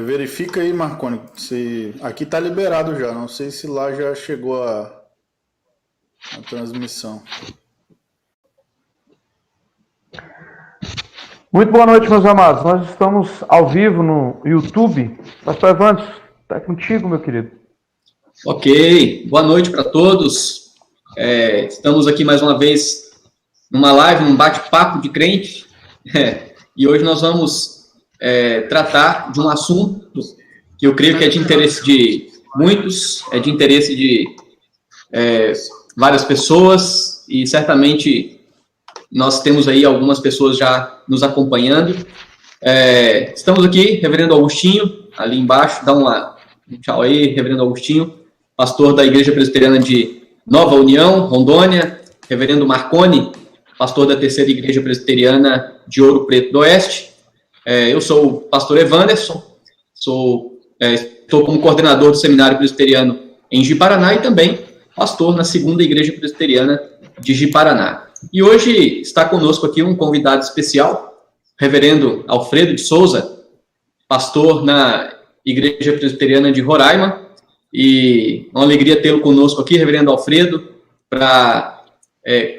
Verifica aí, Marconi, se aqui tá liberado já. Não sei se lá já chegou a transmissão. Muito boa noite, meus amados. Nós estamos ao vivo no YouTube. Pastor Evandro, está contigo, meu querido. Ok, boa noite para todos. Estamos aqui mais uma vez numa live, num bate-papo de crente. E hoje nós vamos tratar de um assunto que eu creio que é de interesse de muitos, é de interesse de várias pessoas, e certamente nós temos aí algumas pessoas já nos acompanhando. Estamos aqui, Reverendo Augustinho, ali embaixo, dá um tchau aí, Reverendo Augustinho, pastor da Igreja Presbiteriana de Nova União, Rondônia. Reverendo Marconi, pastor da Terceira Igreja Presbiteriana de Ouro Preto do Oeste. Eu sou o pastor Evanderson, estou como coordenador do Seminário Presbiteriano em Ji-Paraná e também pastor na Segunda Igreja Presbiteriana de Ji-Paraná. E hoje está conosco aqui um convidado especial, Reverendo Alfredo de Souza, pastor na Igreja Presbiteriana de Roraima. E é uma alegria tê-lo conosco aqui, Reverendo Alfredo, para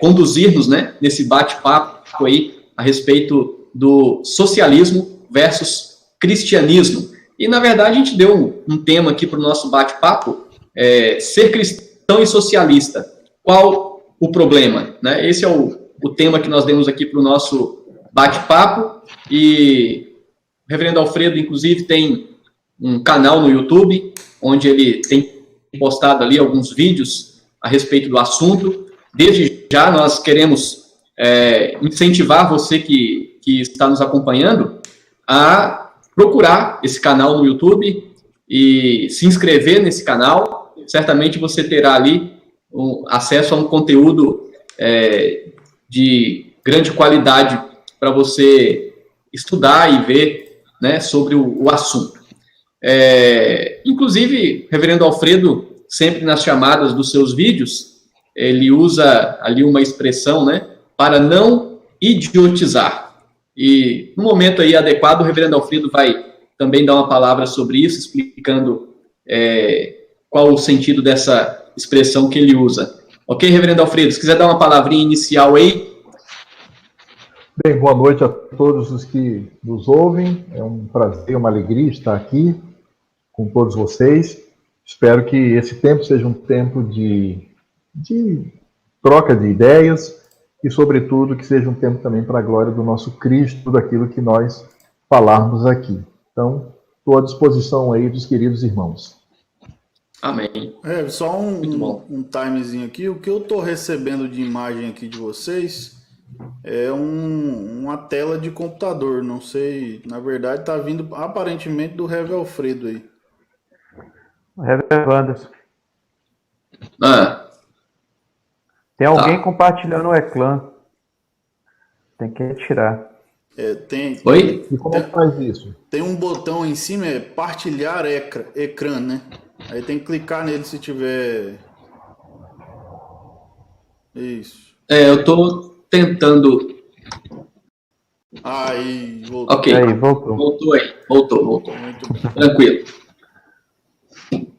conduzir-nos, né, nesse bate-papo aí a respeito do socialismo versus cristianismo. E, na verdade, a gente deu um tema aqui para o nosso bate-papo, ser cristão e socialista. Qual o problema? Né? Esse é o tema que nós demos aqui para o nosso bate-papo. E o Reverendo Alfredo, inclusive, tem um canal no YouTube, onde ele tem postado ali alguns vídeos a respeito do assunto. Desde já, nós queremos incentivar você que está nos acompanhando a procurar esse canal no YouTube e se inscrever nesse canal. Certamente você terá ali acesso a um conteúdo de grande qualidade para você estudar e ver, né, sobre o assunto. Inclusive, Reverendo Alfredo, sempre nas chamadas dos seus vídeos, ele usa ali uma expressão, né, para não idiotizar. E no momento aí adequado, o Reverendo Alfredo vai também dar uma palavra sobre isso, explicando qual o sentido dessa expressão que ele usa. Ok, Reverendo Alfredo, se quiser dar uma palavrinha inicial aí. Bem, boa noite a todos os que nos ouvem. É um prazer, uma alegria estar aqui com todos vocês. Espero que esse tempo seja um tempo de troca de ideias e, sobretudo, que seja um tempo também para a glória do nosso Cristo, tudo aquilo que nós falarmos aqui. Então, estou à disposição aí dos queridos irmãos. Amém. Só um timezinho aqui. O que eu estou recebendo de imagem aqui de vocês é uma tela de computador. Não sei, na verdade está vindo aparentemente do Rev Alfredo aí. Reverendo Anderson. Tem alguém compartilhando o ecrã. Tem que retirar. Oi? E como é que faz isso? Tem um botão em cima, partilhar ecrã, né? Aí tem que clicar nele se tiver. Isso. Eu estou tentando. Aí, voltou. Ok. Aí, voltou. Voltou. Muito bem. Tranquilo.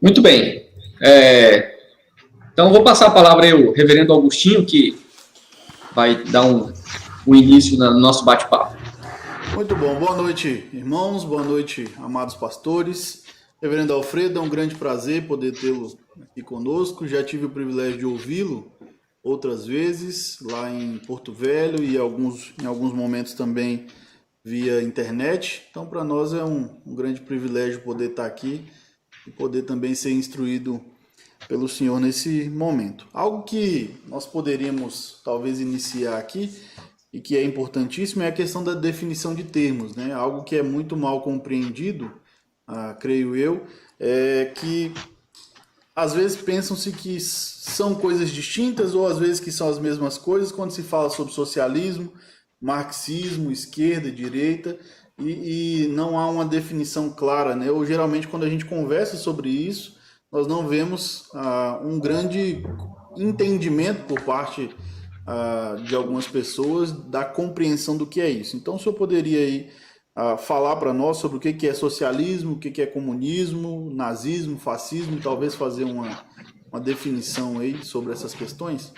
Muito bem. Então, vou passar a palavra aí ao Reverendo Augustinho, que vai dar um início no nosso bate-papo. Muito bom. Boa noite, irmãos. Boa noite, amados pastores. Reverendo Alfredo, é um grande prazer poder tê-lo aqui conosco. Já tive o privilégio de ouvi-lo outras vezes, lá em Porto Velho, e em alguns momentos também via internet. Então, para nós é um grande privilégio poder estar aqui e poder também ser instruído pelo Senhor nesse momento. Algo que nós poderíamos talvez iniciar aqui e que é importantíssimo é a questão da definição de termos, né? Algo que é muito mal compreendido, creio eu, que às vezes pensam-se que são coisas distintas ou às vezes que são as mesmas coisas quando se fala sobre socialismo, marxismo, esquerda, direita, e não há uma definição clara, né? Ou geralmente quando a gente conversa sobre isso, nós não vemos um grande entendimento por parte de algumas pessoas da compreensão do que é isso. Então, o senhor poderia aí falar para nós sobre o que é socialismo, o que é comunismo, nazismo, fascismo, e talvez fazer uma definição aí sobre essas questões?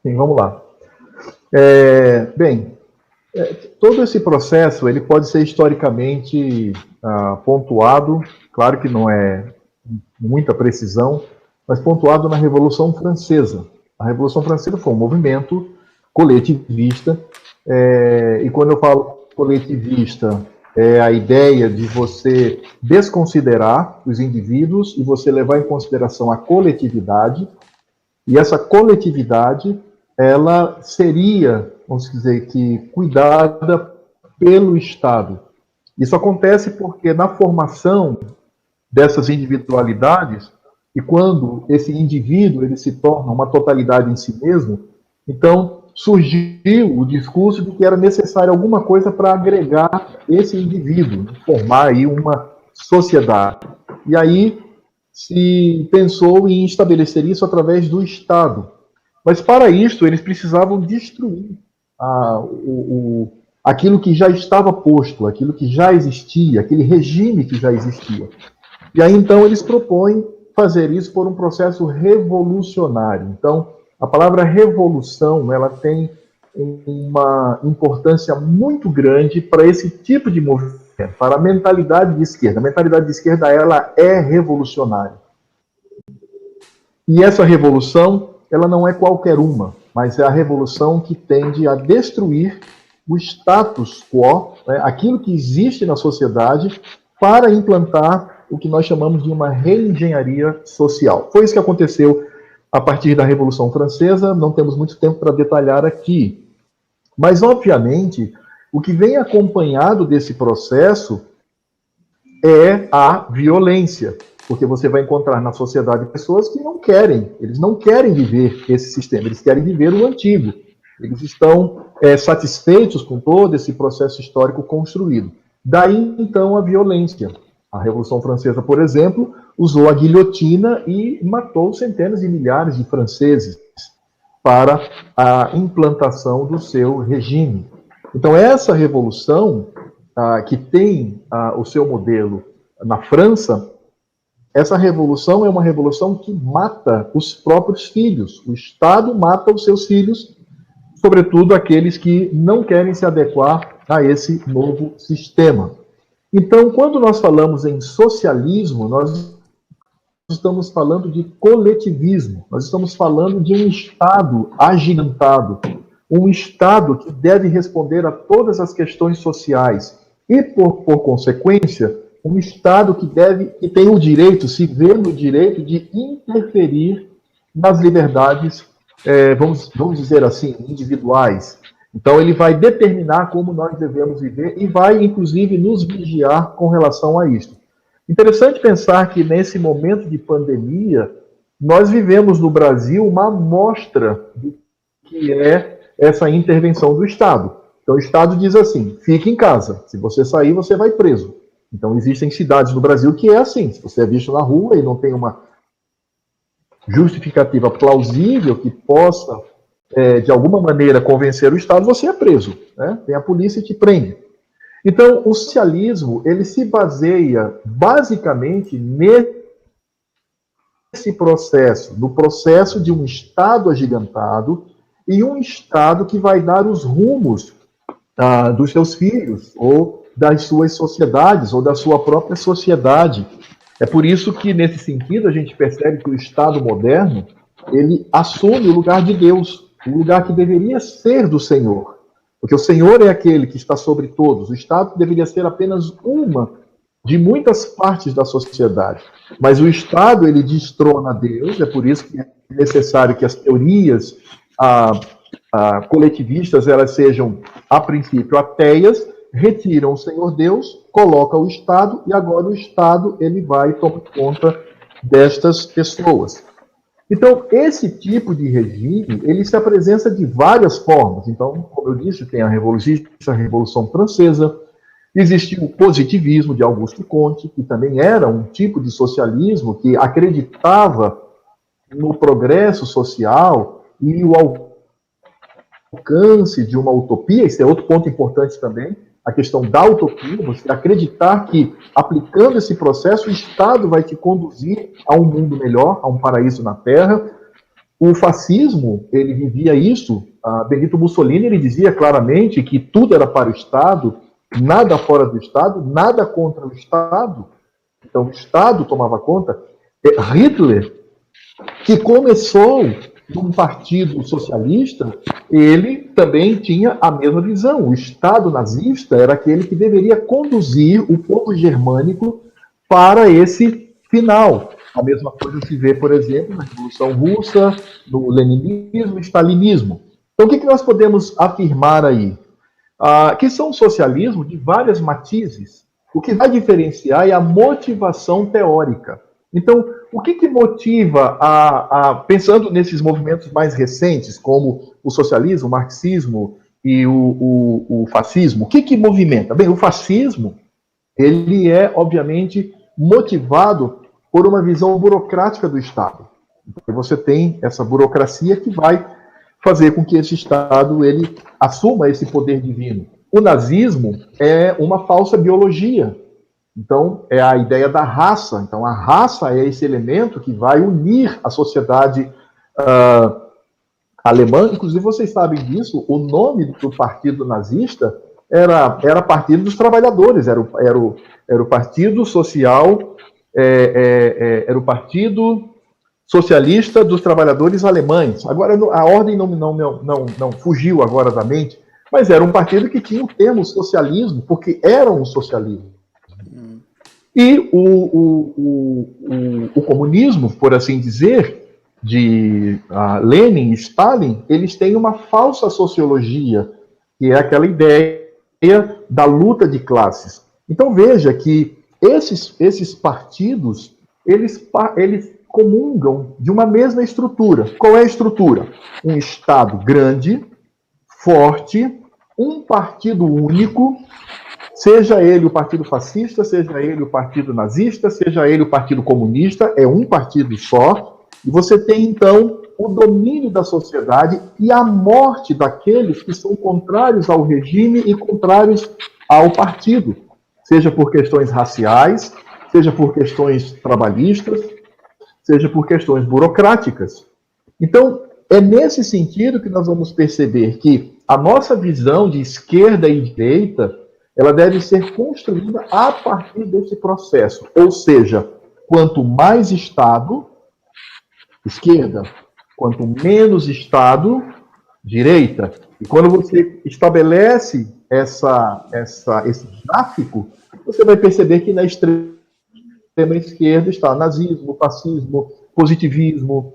Sim, vamos lá. Bem, todo esse processo ele pode ser historicamente pontuado, claro que não é muita precisão, mas pontuado na Revolução Francesa. A Revolução Francesa foi um movimento coletivista, e quando eu falo coletivista, é a ideia de você desconsiderar os indivíduos e você levar em consideração a coletividade, e essa coletividade, ela seria, vamos dizer que, cuidada pelo Estado. Isso acontece porque na formação dessas individualidades, e quando esse indivíduo ele se torna uma totalidade em si mesmo, então surgiu o discurso de que era necessário alguma coisa para agregar esse indivíduo, formar aí uma sociedade. E aí se pensou em estabelecer isso através do Estado. Mas para isso eles precisavam destruir aquilo que já estava posto, aquilo que já existia, aquele regime que já existia. E aí então eles propõem fazer isso por um processo revolucionário. Então, a palavra revolução, ela tem uma importância muito grande para esse tipo de movimento, para a mentalidade de esquerda. A mentalidade de esquerda, ela é revolucionária. E essa revolução, ela não é qualquer uma, mas é a revolução que tende a destruir o status quo, né, aquilo que existe na sociedade, para implantar o que nós chamamos de uma reengenharia social. Foi isso que aconteceu a partir da Revolução Francesa, não temos muito tempo para detalhar aqui. Mas, obviamente, o que vem acompanhado desse processo é a violência, porque você vai encontrar na sociedade pessoas que não querem, eles não querem viver esse sistema, eles querem viver o antigo. Eles estão satisfeitos com todo esse processo histórico construído. Daí, então, a violência. A Revolução Francesa, por exemplo, usou a guilhotina e matou centenas de milhares de franceses para a implantação do seu regime. Então, essa revolução, que tem o seu modelo na França, essa revolução é uma revolução que mata os próprios filhos. O Estado mata os seus filhos, sobretudo aqueles que não querem se adequar a esse novo sistema. Então, quando nós falamos em socialismo, nós estamos falando de coletivismo, nós estamos falando de um Estado agigantado, um Estado que deve responder a todas as questões sociais e, por consequência, um Estado que tem o direito, se vê no direito de interferir nas liberdades, vamos dizer assim, individuais. Então, ele vai determinar como nós devemos viver e vai, inclusive, nos vigiar com relação a isso. Interessante pensar que, nesse momento de pandemia, nós vivemos no Brasil uma amostra do que é essa intervenção do Estado. Então, o Estado diz assim, fique em casa, se você sair, você vai preso. Então, existem cidades no Brasil que é assim, se você é visto na rua e não tem uma justificativa plausível que possa, de alguma maneira, convencer o Estado, você é preso, né? Tem a polícia e te prende. Então, o socialismo, ele se baseia basicamente nesse processo, no processo de um Estado agigantado e um Estado que vai dar os rumos dos seus filhos, ou das suas sociedades, ou da sua própria sociedade. É por isso que, nesse sentido, a gente percebe que o Estado moderno, ele assume o lugar de Deus, o lugar que deveria ser do Senhor. Porque o Senhor é aquele que está sobre todos. O Estado deveria ser apenas uma de muitas partes da sociedade. Mas o Estado, ele destrona Deus, é por isso que é necessário que as teorias coletivistas elas sejam, a princípio, ateias, retiram o Senhor Deus, coloca o Estado, e agora o Estado ele vai tomar conta destas pessoas. Então, esse tipo de regime, ele se apresenta de várias formas. Então, como eu disse, tem a Revolução Francesa, existiu o positivismo de Auguste Comte, que também era um tipo de socialismo que acreditava no progresso social, e o alcance de uma utopia, esse é outro ponto importante também, a questão da utopia, você acreditar que, aplicando esse processo, o Estado vai te conduzir a um mundo melhor, a um paraíso na Terra. O fascismo, ele vivia isso. Benito Mussolini, ele dizia claramente que tudo era para o Estado, nada fora do Estado, nada contra o Estado. Então, o Estado tomava conta. Hitler, que começou num partido socialista, ele também tinha a mesma visão. O Estado nazista era aquele que deveria conduzir o povo germânico para esse final. A mesma coisa se vê, por exemplo, na Revolução Russa, no leninismo e stalinismo. Então, o que nós podemos afirmar aí? Que são socialismo de várias matizes. O que vai diferenciar é a motivação teórica. Então, o que motiva, pensando nesses movimentos mais recentes, como o socialismo, o marxismo e o fascismo, o que movimenta? Bem, o fascismo, ele é, obviamente, motivado por uma visão burocrática do Estado. Então, você tem essa burocracia que vai fazer com que esse Estado ele assuma esse poder divino. O nazismo é uma falsa biologia. Então, é a ideia da raça. Então, a raça é esse elemento que vai unir a sociedade alemã. Inclusive, vocês sabem disso, o nome do partido nazista era Partido dos Trabalhadores, era o Partido Social, era o Partido Socialista dos Trabalhadores Alemães. Agora, a ordem não fugiu agora da mente, mas era um partido que tinha o termo socialismo, porque era um socialismo. E o comunismo, por assim dizer, de Lenin e Stalin, eles têm uma falsa sociologia, que é aquela ideia da luta de classes. Então veja que esses partidos, eles comungam de uma mesma estrutura. Qual é a estrutura? Um Estado grande, forte, um partido único, seja ele o Partido Fascista, seja ele o Partido Nazista, seja ele o Partido Comunista, é um partido só, e você tem, então, o domínio da sociedade e a morte daqueles que são contrários ao regime e contrários ao partido, seja por questões raciais, seja por questões trabalhistas, seja por questões burocráticas. Então, é nesse sentido que nós vamos perceber que a nossa visão de esquerda e direita ela deve ser construída a partir desse processo. Ou seja, quanto mais Estado, esquerda, quanto menos Estado, direita. E quando você estabelece esse gráfico, você vai perceber que na extrema esquerda está nazismo, fascismo, positivismo,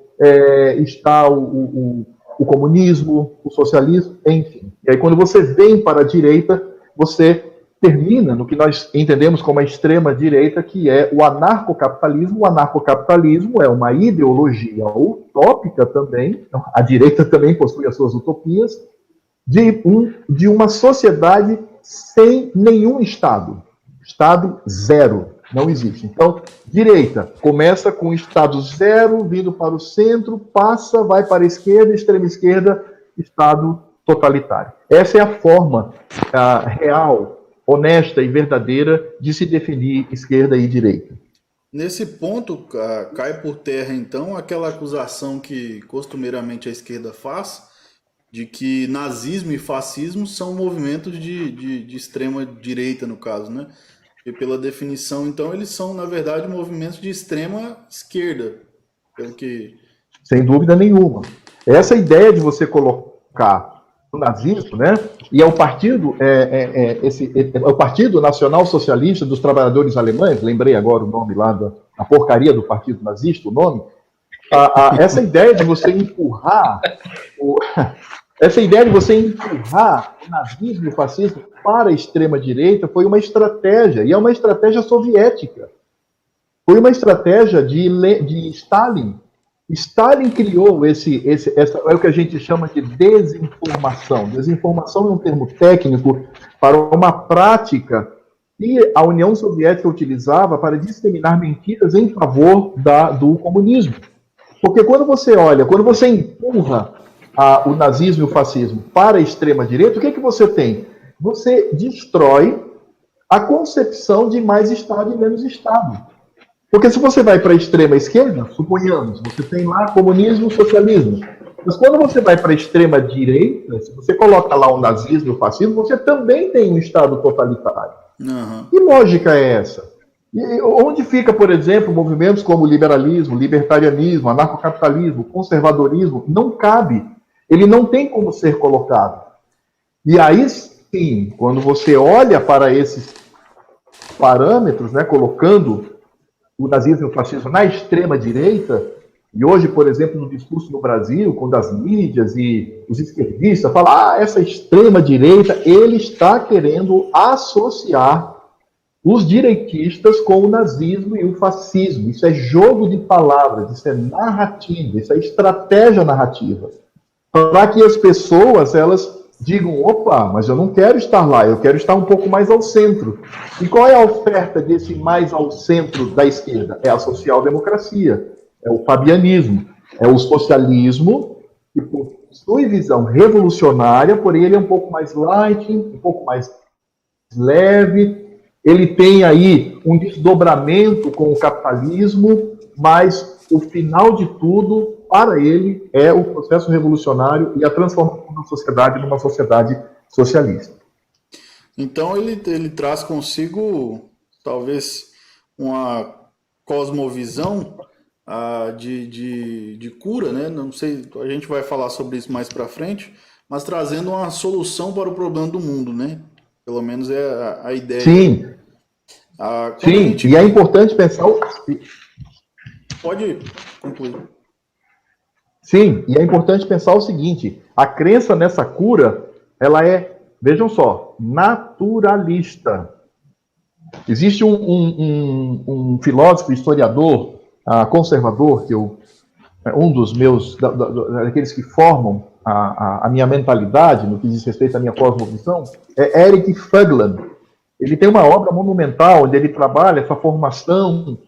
está o comunismo, o socialismo, enfim. E aí quando você vem para a direita, você termina no que nós entendemos como a extrema-direita, que é o anarcocapitalismo. O anarcocapitalismo é uma ideologia utópica também, então, a direita também possui as suas utopias, de uma sociedade sem nenhum Estado. Estado zero, não existe. Então, direita começa com Estado zero, vindo para o centro, passa, vai para a esquerda, extrema esquerda, Estado totalitário. Essa é a forma real, honesta e verdadeira de se definir esquerda e direita. Nesse ponto, cai por terra, então, aquela acusação que costumeiramente a esquerda faz, de que nazismo e fascismo são movimentos de extrema direita, no caso, né? E pela definição, então, eles são, na verdade, movimentos de extrema esquerda, pelo que... Sem dúvida nenhuma. Essa ideia de você colocar o nazismo, né? E é o partido, o Partido Nacional Socialista dos Trabalhadores Alemães, lembrei agora o nome lá da porcaria do Partido Nazista, o nome. Essa ideia de você empurrar o nazismo e o fascismo para a extrema-direita foi uma estratégia, e é uma estratégia soviética. Foi uma estratégia de Stalin. Stalin criou essa é o que a gente chama de desinformação. Desinformação é um termo técnico para uma prática que a União Soviética utilizava para disseminar mentiras em favor do comunismo. Porque quando você empurra o nazismo e o fascismo para a extrema-direita, o que você tem? Você destrói a concepção de mais Estado e menos Estado. Porque se você vai para a extrema-esquerda, suponhamos, você tem lá comunismo e socialismo. Mas quando você vai para a extrema-direita, se você coloca lá o nazismo e o fascismo, você também tem um Estado totalitário. Uhum. Que lógica é essa? E onde fica, por exemplo, movimentos como liberalismo, libertarianismo, anarcocapitalismo, conservadorismo? Não cabe. Ele não tem como ser colocado. E aí sim, quando você olha para esses parâmetros, né, colocando o nazismo e o fascismo na extrema-direita, e hoje, por exemplo, no discurso no Brasil, quando as mídias e os esquerdistas falam, essa extrema-direita, ele está querendo associar os direitistas com o nazismo e o fascismo. Isso é jogo de palavras, isso é narrativa, isso é estratégia narrativa. Para que as pessoas, elas digam, opa, mas eu não quero estar lá, eu quero estar um pouco mais ao centro. E qual é a oferta desse mais ao centro da esquerda? É a social-democracia, é o fabianismo, é o socialismo, que possui visão revolucionária, porém ele é um pouco mais light, um pouco mais leve, ele tem aí um desdobramento com o capitalismo, mas o final de tudo, para ele, é o processo revolucionário e a transformação da sociedade numa sociedade socialista. Então ele traz consigo, talvez, uma cosmovisão de cura, né? Não sei, a gente vai falar sobre isso mais para frente, mas trazendo uma solução para o problema do mundo, né? Pelo menos é a ideia. Sim, sim. E é importante pensar... Pode concluir. Sim, e é importante pensar o seguinte, a crença nessa cura, ela é, vejam só, naturalista. Existe um filósofo, historiador, conservador, que um dos meus, daqueles que formam a minha mentalidade, no que diz respeito à minha cosmovisão, é Eric Fögelen. Ele tem uma obra monumental onde ele trabalha essa formação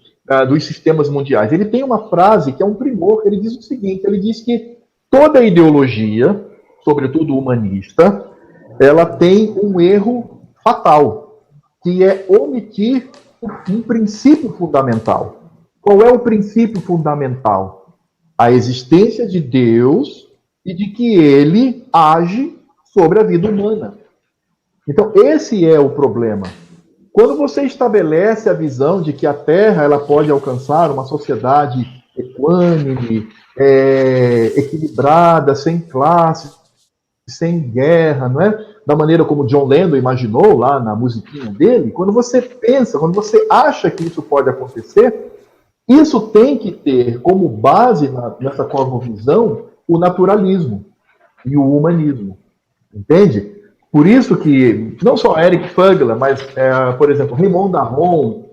dos sistemas mundiais. Ele tem uma frase que é um primor, ele diz o seguinte, ele diz que toda ideologia, sobretudo humanista, ela tem um erro fatal, que é omitir um princípio fundamental. Qual é o princípio fundamental? A existência de Deus e de que ele age sobre a vida humana. Então, esse é o problema. Quando você estabelece a visão de que a Terra ela pode alcançar uma sociedade equânime, equilibrada, sem classes, sem guerra, não é? Da maneira como John Lennon imaginou lá na musiquinha dele, quando você pensa, quando você acha que isso pode acontecer, isso tem que ter como base nessa cosmovisão o naturalismo e o humanismo. Entende? Por isso que, não só Eric Fögelen, mas, por exemplo, Raymond Aron,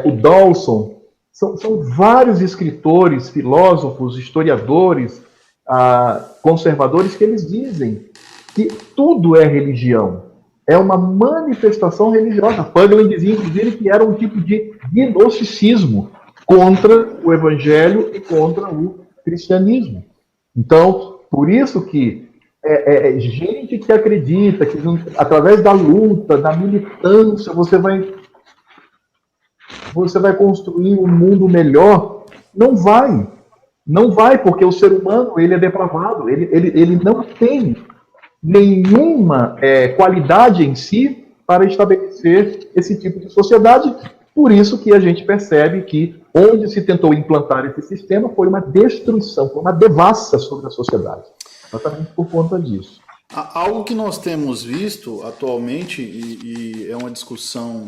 o Dawson, são vários escritores, filósofos, historiadores, conservadores, que eles dizem que tudo é religião. É uma manifestação religiosa. Fögelen dizia, inclusive, que era um tipo de gnosticismo contra o evangelho e contra o cristianismo. Então, por isso que gente que acredita que através da luta, da militância, você vai construir um mundo melhor. Não vai, porque o ser humano ele é depravado, ele não tem nenhuma qualidade em si para estabelecer esse tipo de sociedade. Por isso que a gente percebe que onde se tentou implantar esse sistema foi uma destruição, foi uma devassa sobre a sociedade. Exatamente por conta disso. Algo que nós temos visto atualmente, e é uma discussão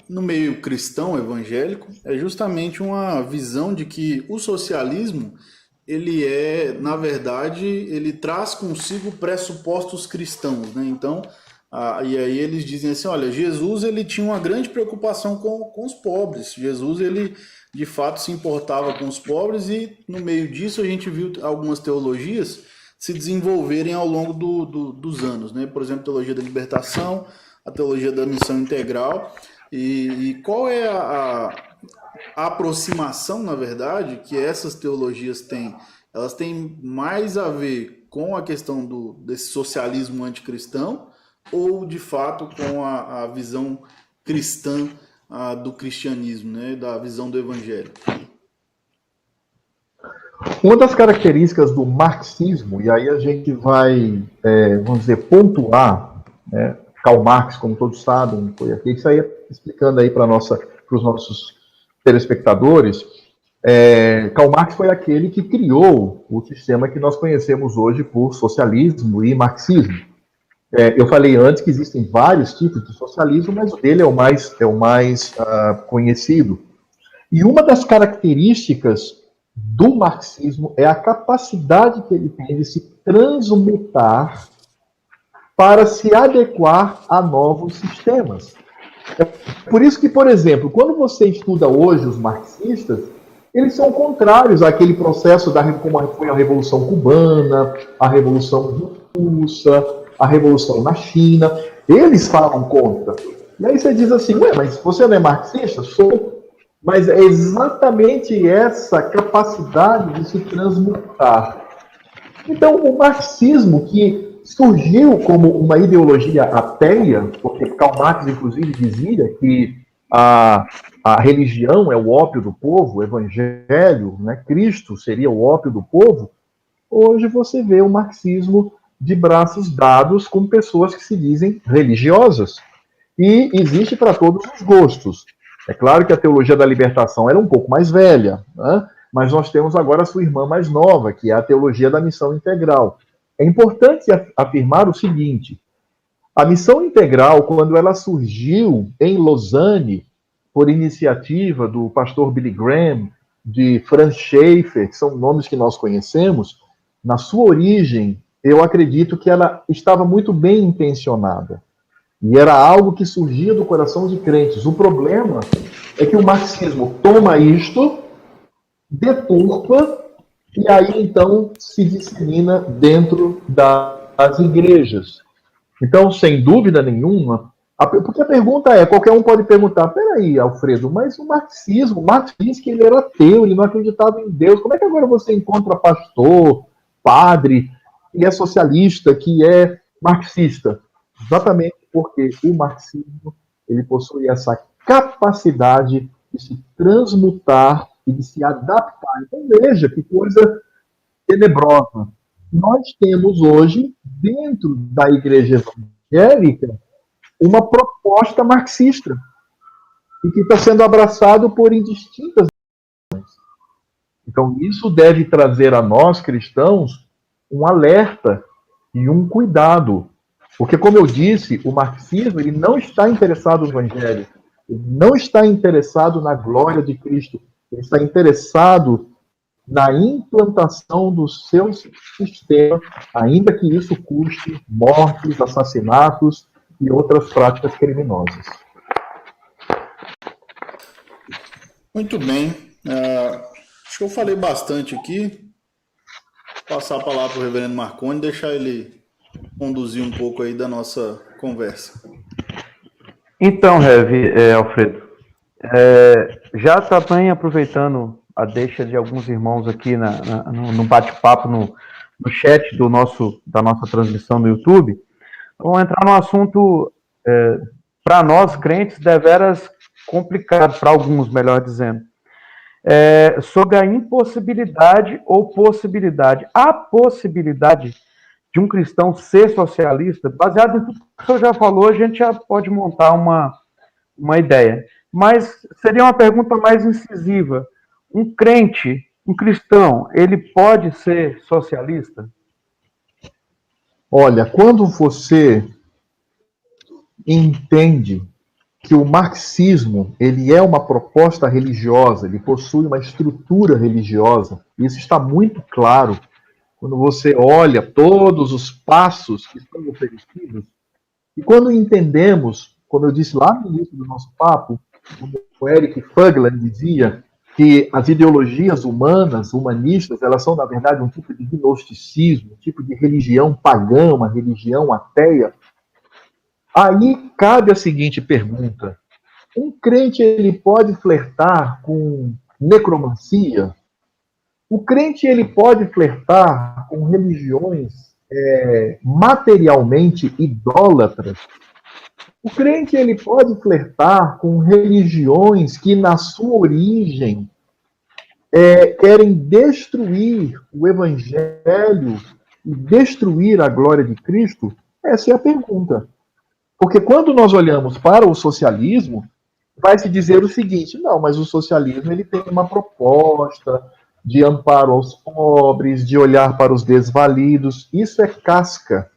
no meio cristão evangélico, é justamente uma visão de que o socialismo, ele na verdade, ele traz consigo pressupostos cristãos, né? Então, e aí eles dizem assim, olha, Jesus ele tinha uma grande preocupação com os pobres. Jesus ele de fato se importava com os pobres e no meio disso a gente viu algumas teologias se desenvolverem ao longo dos anos, né? Por exemplo, a teologia da libertação, a teologia da missão integral. E qual é a aproximação, na verdade, que essas teologias têm elas têm mais a ver com a questão desse socialismo anticristão ou, de fato, com a visão cristã do cristianismo, né, da visão do evangelho? Uma das características do marxismo, e aí a gente vai, vamos dizer, pontuar, né, Karl Marx, como todos sabem, foi aqui que saía explicando aí para os nossos telespectadores. Karl Marx foi aquele que criou o sistema que nós conhecemos hoje por socialismo e marxismo. Eu falei antes que existem vários tipos de socialismo, mas o dele é o mais conhecido. E uma das características do marxismo é a capacidade que ele tem de se transmutar para se adequar a novos sistemas. É por isso que, por exemplo, quando você estuda hoje os marxistas, eles são contrários àquele processo como foi a Revolução Cubana, a Revolução Russa, a Revolução na China. Eles falam contra. E aí você diz assim, ué, mas você não é marxista? Sou. Mas é exatamente essa capacidade de se transmutar. Então, o marxismo, que surgiu como uma ideologia ateia, porque Karl Marx, inclusive, dizia que a religião é o ópio do povo, o evangelho, né, Cristo seria o ópio do povo, hoje você vê o marxismo de braços dados com pessoas que se dizem religiosas. E existe para todos os gostos. É claro que a teologia da libertação era um pouco mais velha, né? Mas nós temos agora a sua irmã mais nova, que é a teologia da missão integral. É importante afirmar o seguinte: a missão integral, quando ela surgiu em Lausanne, por iniciativa do pastor Billy Graham, de Franz Schaeffer, que são nomes que nós conhecemos, na sua origem, eu acredito que ela estava muito bem intencionada. E era algo que surgia do coração de crentes. O problema é que o marxismo toma isto, deturpa, e aí então se dissemina dentro das igrejas. Então, sem dúvida nenhuma, porque a pergunta é, qualquer um pode perguntar, peraí, Alfredo, mas o marxismo, Marx disse que ele era ateu, ele não acreditava em Deus, como é que agora você encontra pastor, padre, que é socialista, que é marxista? Exatamente porque o marxismo, ele possui essa capacidade de se transmutar e de se adaptar. Então veja que coisa tenebrosa. Nós temos hoje, dentro da igreja evangélica, uma proposta marxista e que está sendo abraçado por indistintas. Então isso deve trazer a nós, cristãos, um alerta e um cuidado. Porque, como eu disse, o marxismo ele não está interessado no evangelho, ele não está interessado na glória de Cristo, ele está interessado na implantação do seu sistema, ainda que isso custe mortes, assassinatos e outras práticas criminosas. Muito bem. Acho que eu falei bastante aqui. Vou passar a palavra para o reverendo Marconi, deixar ele conduzir um pouco aí da nossa conversa. Então, Alfredo, já também aproveitando a deixa de alguns irmãos aqui no bate-papo, no chat da nossa transmissão no YouTube, vamos entrar num assunto, para nós crentes, deveras complicado, para alguns, melhor dizendo, sobre a impossibilidade ou possibilidade, a possibilidade de um cristão ser socialista. Baseado em tudo que o senhor já falou, a gente já pode montar uma ideia. Mas seria uma pergunta mais incisiva. Um crente, um cristão, ele pode ser socialista? Olha, quando você entende que o marxismo ele é uma proposta religiosa, ele possui uma estrutura religiosa, isso está muito claro quando você olha todos os passos que estão oferecidos, e quando entendemos, como eu disse lá no início do nosso papo, o Eric Fugland dizia que as ideologias humanistas, elas são, na verdade, um tipo de gnosticismo, um tipo de religião pagã, uma religião ateia. Aí cabe a seguinte pergunta: um crente ele pode flertar com necromancia? O crente ele pode flertar com religiões materialmente idólatras. O crente ele pode flertar com religiões que, na sua origem, querem destruir o evangelho e destruir a glória de Cristo? Essa é a pergunta. Porque quando nós olhamos para o socialismo, vai se dizer o seguinte: não, mas o socialismo ele tem uma proposta de amparo aos pobres, de olhar para os desvalidos. Isso é casca.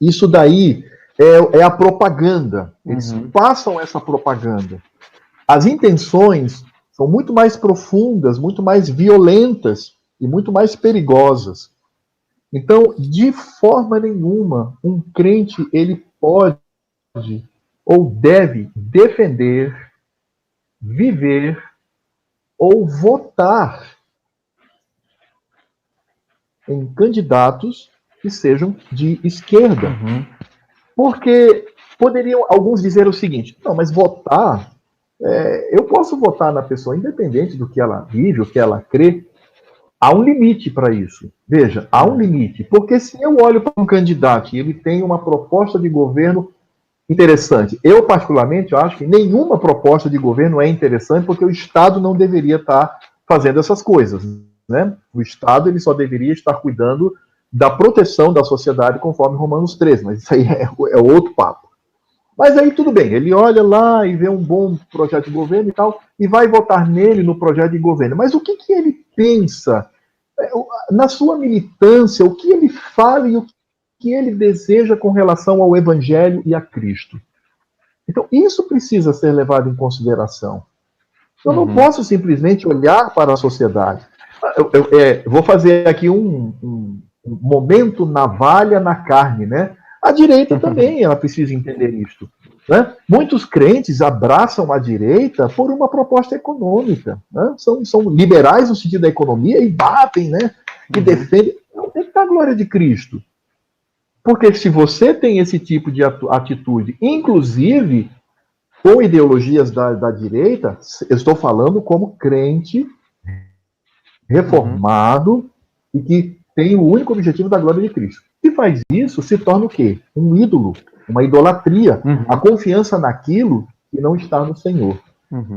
Isso daí é a propaganda. Eles passam essa propaganda. As intenções são muito mais profundas, muito mais violentas e muito mais perigosas. Então, de forma nenhuma, um crente ele pode ou deve defender, viver ou votar em candidatos que sejam de esquerda. Porque poderiam alguns dizer o seguinte: não, mas votar, eu posso votar na pessoa independente do que ela vive, o que ela crê. Há um limite para isso. Veja, há um limite. Porque se eu olho para um candidato e ele tem uma proposta de governo interessante, eu particularmente acho que nenhuma proposta de governo é interessante, porque o Estado não deveria estar fazendo essas coisas, né? O Estado ele só deveria estar cuidando da proteção da sociedade, conforme Romanos 13, mas isso aí é outro papo. Mas aí tudo bem, ele olha lá e vê um bom projeto de governo e tal, e vai votar nele no projeto de governo. Mas o que ele pensa na sua militância, o que ele fala e o que ele deseja com relação ao Evangelho e a Cristo? Então, isso precisa ser levado em consideração. Eu não posso simplesmente olhar para a sociedade. Vou fazer aqui um momento navalha na carne, né? A direita também, ela precisa entender isso. Né? Muitos crentes abraçam a direita por uma proposta econômica. Né? São liberais no sentido da economia e batem, né? E defendem. Não tem que dar a glória de Cristo. Porque se você tem esse tipo de atitude, inclusive com ideologias da direita, eu estou falando como crente reformado e que tem o único objetivo da glória de Cristo. Se faz isso, se torna o quê? Um ídolo, uma idolatria, a confiança naquilo que não está no Senhor.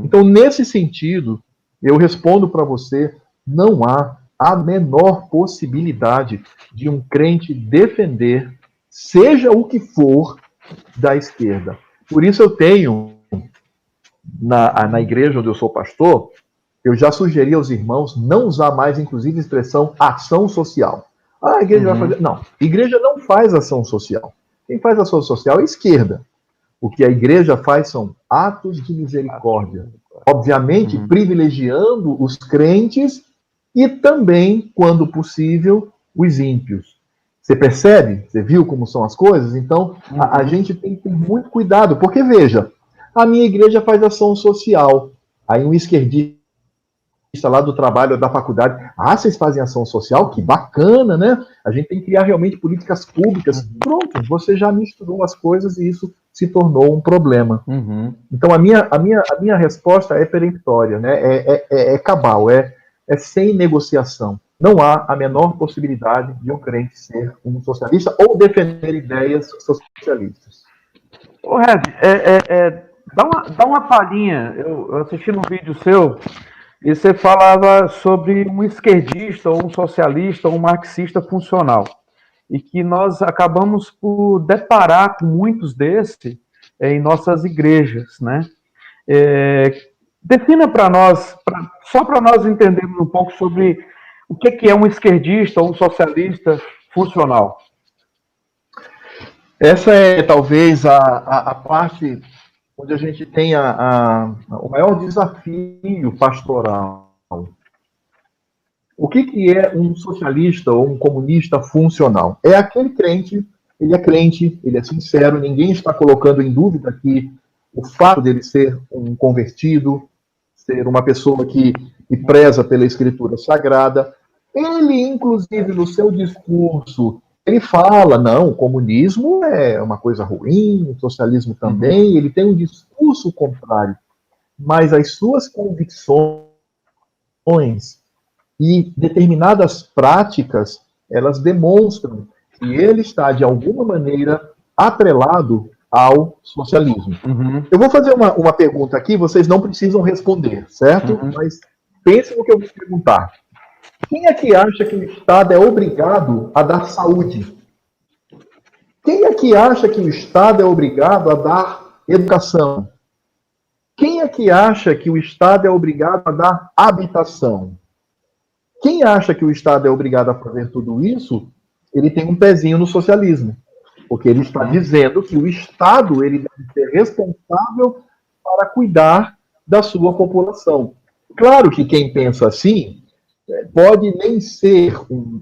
Então, nesse sentido, eu respondo para você, não há a menor possibilidade de um crente defender, seja o que for, da esquerda. Por isso eu tenho, na igreja onde eu sou pastor, eu já sugeri aos irmãos não usar mais, inclusive, a expressão ação social. Ah, a igreja vai fazer... Não, a igreja não faz ação social. Quem faz ação social é a esquerda. O que a igreja faz são atos de misericórdia. Obviamente, privilegiando os crentes e também, quando possível, os ímpios. Você percebe? Você viu como são as coisas? Então, a gente tem que ter muito cuidado. Porque, veja, a minha igreja faz ação social. Aí um esquerdista lá do trabalho ou da faculdade, vocês fazem ação social? Que bacana, né? A gente tem que criar realmente políticas públicas. Pronto, você já misturou as coisas e isso se tornou um problema. Então a minha resposta é peremptória, né? É cabal, é sem negociação. Não há a menor possibilidade de um crente ser um socialista ou defender ideias socialistas. Ô, Rev, dá uma palhinha. Eu assisti num vídeo seu e você falava sobre um esquerdista, ou um socialista, ou um marxista funcional. E que nós acabamos por deparar com muitos desses em nossas igrejas, né? Defina para nós, só para nós entendermos um pouco sobre o que é um esquerdista ou um socialista funcional. Essa é talvez a parte onde a gente tem o maior desafio pastoral. O que é um socialista ou um comunista funcional? É aquele crente, ele é sincero, ninguém está colocando em dúvida que o fato dele ser um convertido, ser uma pessoa que preza pela Escritura Sagrada, ele, inclusive, no seu discurso, ele fala, não, o comunismo é uma coisa ruim, o socialismo também, ele tem um discurso contrário, mas as suas convicções E determinadas práticas, elas demonstram que ele está, de alguma maneira, atrelado ao socialismo. Uhum. Eu vou fazer uma pergunta aqui, vocês não precisam responder, certo? Uhum. Mas pensem no que eu vou perguntar. Quem é que acha que o Estado é obrigado a dar saúde? Quem é que acha que o Estado é obrigado a dar educação? Quem é que acha que o Estado é obrigado a dar habitação? Quem acha que o Estado é obrigado a fazer tudo isso, ele tem um pezinho no socialismo. Porque ele está dizendo que o Estado ele deve ser responsável para cuidar da sua população. Claro que quem pensa assim pode nem ser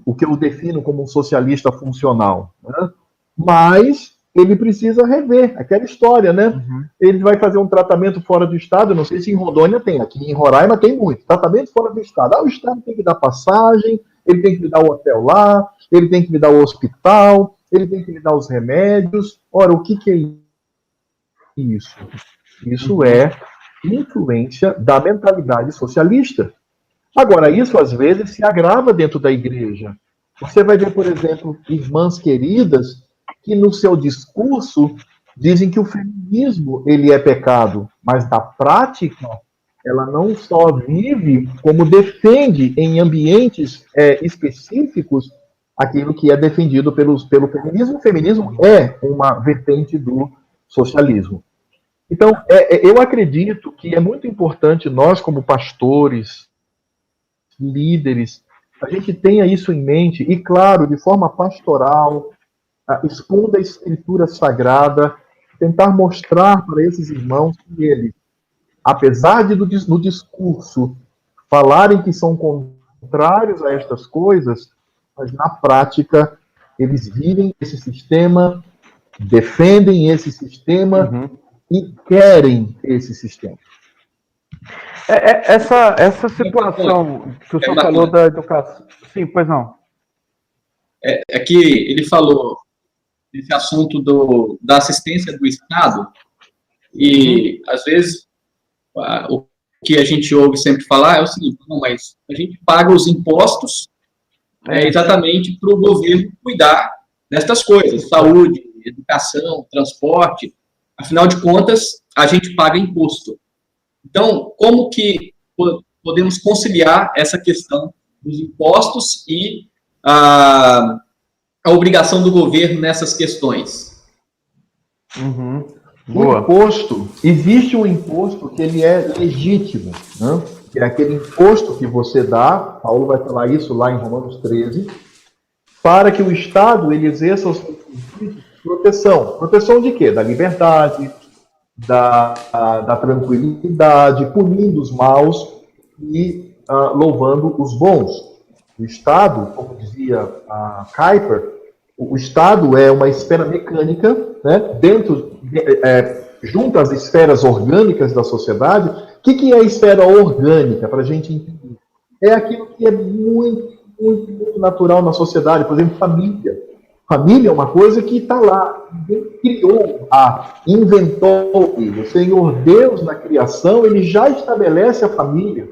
o que eu defino como um socialista funcional, né? Mas ele precisa rever aquela história, né? Uhum. Ele vai fazer um tratamento fora do Estado, não sei se em Rondônia tem, aqui em Roraima tem muito, tratamento fora do Estado. O Estado tem que dar passagem, ele tem que me dar o hotel lá, ele tem que me dar o hospital, ele tem que me dar os remédios. Ora, o que é isso? Isso é influência da mentalidade socialista. Agora, isso às vezes se agrava dentro da igreja. Você vai ver, por exemplo, irmãs queridas que no seu discurso dizem que o feminismo ele é pecado, mas na prática ela não só vive, como defende em ambientes específicos aquilo que é defendido pelo feminismo. O feminismo é uma vertente do socialismo. Então, eu acredito que é muito importante nós, como pastores, líderes, a gente tenha isso em mente, e claro, de forma pastoral, expondo a Escritura Sagrada, tentar mostrar para esses irmãos que eles, apesar de no discurso falarem que são contrários a estas coisas, mas na prática eles vivem esse sistema, defendem esse sistema e querem esse sistema. Essa situação que o senhor falou da educação. Sim, pois não. É que ele falou desse assunto da assistência do Estado, e às vezes o que a gente ouve sempre falar é o seguinte: não, mas a gente paga os impostos exatamente para o governo cuidar destas coisas, saúde, educação, transporte. Afinal de contas, a gente paga imposto. Então, como que podemos conciliar essa questão dos impostos e a obrigação do governo nessas questões? O imposto, existe um imposto que ele é legítimo, né? Que é aquele imposto que você dá, Paulo vai falar isso lá em Romanos 13, para que o Estado ele exerça os princípios de proteção. Proteção de quê? Da liberdade, da tranquilidade, punindo os maus e louvando os bons. O Estado, como dizia a Kuyper, o Estado é uma esfera mecânica, né, junto às esferas orgânicas da sociedade. O que é a esfera orgânica, para a gente entender? É aquilo que é muito, muito, muito natural na sociedade. Por exemplo, família. Família é uma coisa que está lá. Ninguém criou, inventou. O Senhor Deus, na criação, ele já estabelece a família.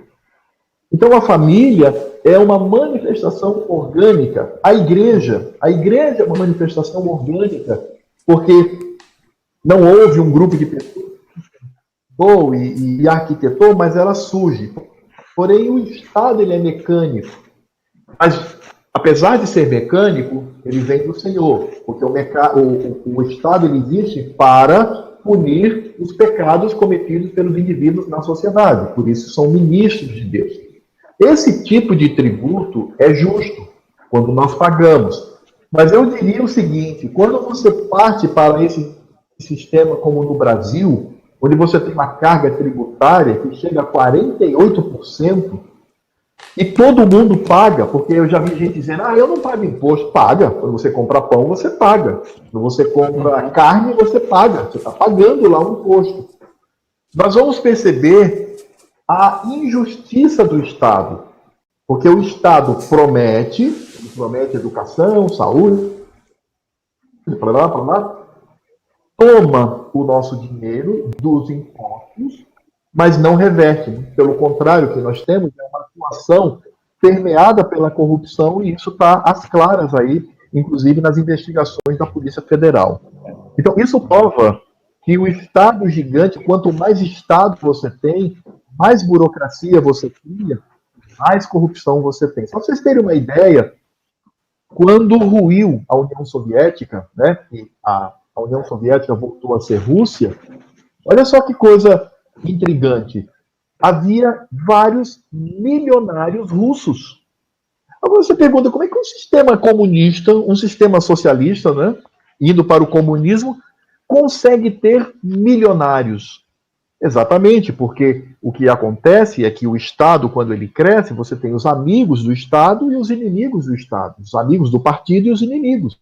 Então, a família é uma manifestação orgânica. A igreja é uma manifestação orgânica, porque não houve um grupo de pessoas que pensou e arquitetou, mas ela surge. Porém, o Estado ele é mecânico. Mas, apesar de ser mecânico, ele vem do Senhor, porque o Estado ele existe para punir os pecados cometidos pelos indivíduos na sociedade. Por isso, são ministros de Deus. Esse tipo de tributo é justo quando nós pagamos. Mas eu diria o seguinte: quando você parte para esse sistema como no Brasil, onde você tem uma carga tributária que chega a 48%, e todo mundo paga, porque eu já vi gente dizendo, eu não pago imposto. Paga. Quando você compra pão, você paga. Quando você compra carne, você paga. Você está pagando lá um imposto. Nós vamos perceber a injustiça do Estado. Porque o Estado promete educação, saúde, toma o nosso dinheiro dos impostos, mas não reverte. Pelo contrário, o que nós temos é uma atuação permeada pela corrupção, e isso está às claras aí, inclusive nas investigações da Polícia Federal. Então, isso prova que o Estado gigante, quanto mais Estado você tem, mais burocracia você cria, mais corrupção você tem. Só para vocês terem uma ideia, quando ruiu a União Soviética, né, e a União Soviética voltou a ser Rússia, olha só que coisa intrigante. Havia vários milionários russos. Agora você pergunta, como é que um sistema comunista, um sistema socialista, né, indo para o comunismo, consegue ter milionários? Exatamente, porque o que acontece é que o Estado, quando ele cresce, você tem os amigos do Estado e os inimigos do Estado, os amigos do partido e os inimigos.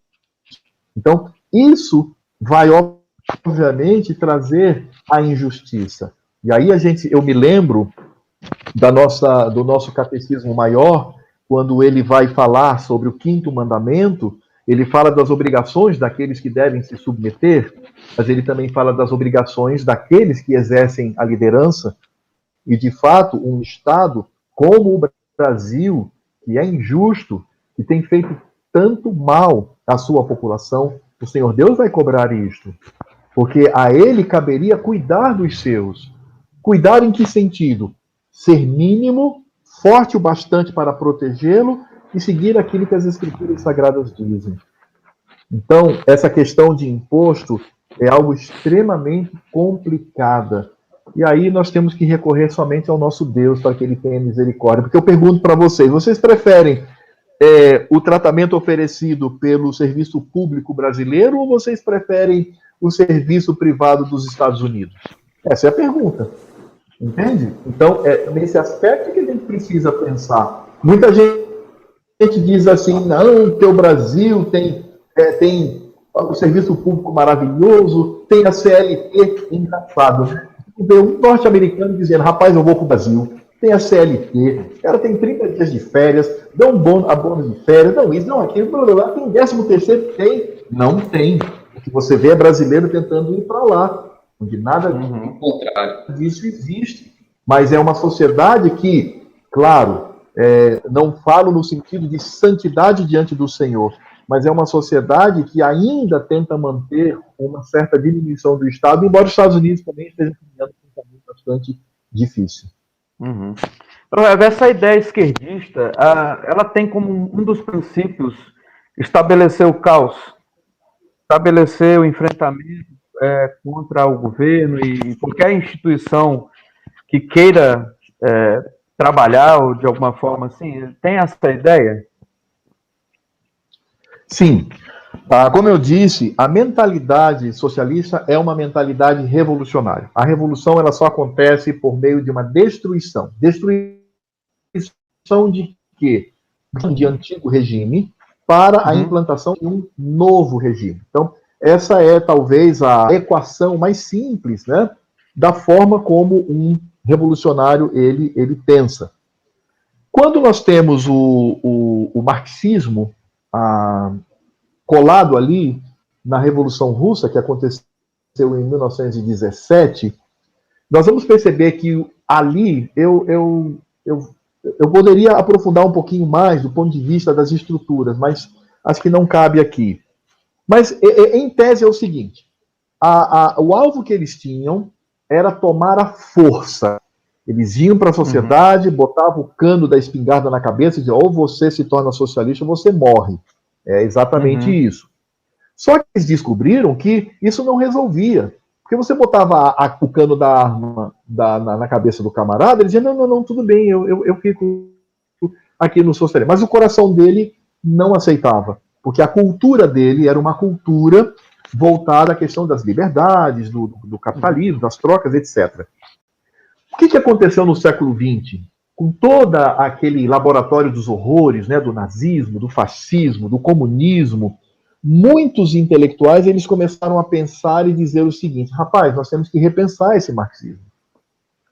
Então, isso vai, obviamente, trazer a injustiça. E aí eu me lembro do nosso catecismo maior, quando ele vai falar sobre o 5º mandamento, ele fala das obrigações daqueles que devem se submeter, mas ele também fala das obrigações daqueles que exercem a liderança. E, de fato, um Estado como o Brasil, que é injusto, que tem feito tanto mal à sua população, o Senhor Deus vai cobrar isto. Porque a ele caberia cuidar dos seus. Cuidar em que sentido? Ser mínimo, forte o bastante para protegê-lo e seguir aquilo que as Escrituras Sagradas dizem. Então, essa questão de imposto é algo extremamente complicada. E aí nós temos que recorrer somente ao nosso Deus para que Ele tenha misericórdia. Porque eu pergunto para vocês preferem o tratamento oferecido pelo serviço público brasileiro ou vocês preferem o serviço privado dos Estados Unidos? Essa é a pergunta. Entende? Então, é nesse aspecto que a gente precisa pensar. Muita gente diz assim, não, que o Brasil tem o serviço público maravilhoso, tem a CLT, engraçado, né? Um norte-americano dizendo, rapaz, eu vou para o Brasil, tem a CLT, o cara tem 30 dias de férias, dão bônus de férias, não isso, não aquilo, tem 13º, tem. Não tem. O que você vê é brasileiro tentando ir para lá, onde nada disso existe. Mas é uma sociedade que, claro, não falo no sentido de santidade diante do Senhor, mas é uma sociedade que ainda tenta manter uma certa diminuição do Estado, embora os Estados Unidos também estejam caminhando por um caminho bastante difícil. Uhum. Essa ideia esquerdista, ela tem como um dos princípios estabelecer o caos, estabelecer o enfrentamento contra o governo e qualquer instituição que queira trabalhar ou de alguma forma assim. Tem essa ideia? Sim. Como eu disse, a mentalidade socialista é uma mentalidade revolucionária. A revolução ela só acontece por meio de uma destruição. Destruição de quê? De antigo regime para a implantação de um novo regime. Então, essa é talvez a equação mais simples, né, da forma como um revolucionário ele pensa. Quando nós temos o marxismo colado ali na Revolução Russa, que aconteceu em 1917, nós vamos perceber que ali eu poderia aprofundar um pouquinho mais do ponto de vista das estruturas, mas acho que não cabe aqui. Mas, em tese, é o seguinte, o alvo que eles tinham era tomar a força. Eles iam para a sociedade, botavam o cano da espingarda na cabeça e diziam, ou você se torna socialista ou você morre. É exatamente isso. Só que eles descobriram que isso não resolvia. Porque você botava o cano da arma na cabeça do camarada, ele dizia, não, tudo bem, eu fico aqui no socialismo. Mas o coração dele não aceitava. Porque a cultura dele era uma cultura voltada à questão das liberdades, do capitalismo, das trocas, etc. O que aconteceu no século XX? Com todo aquele laboratório dos horrores, né, do nazismo, do fascismo, do comunismo, muitos intelectuais eles começaram a pensar e dizer o seguinte, rapaz, nós temos que repensar esse marxismo.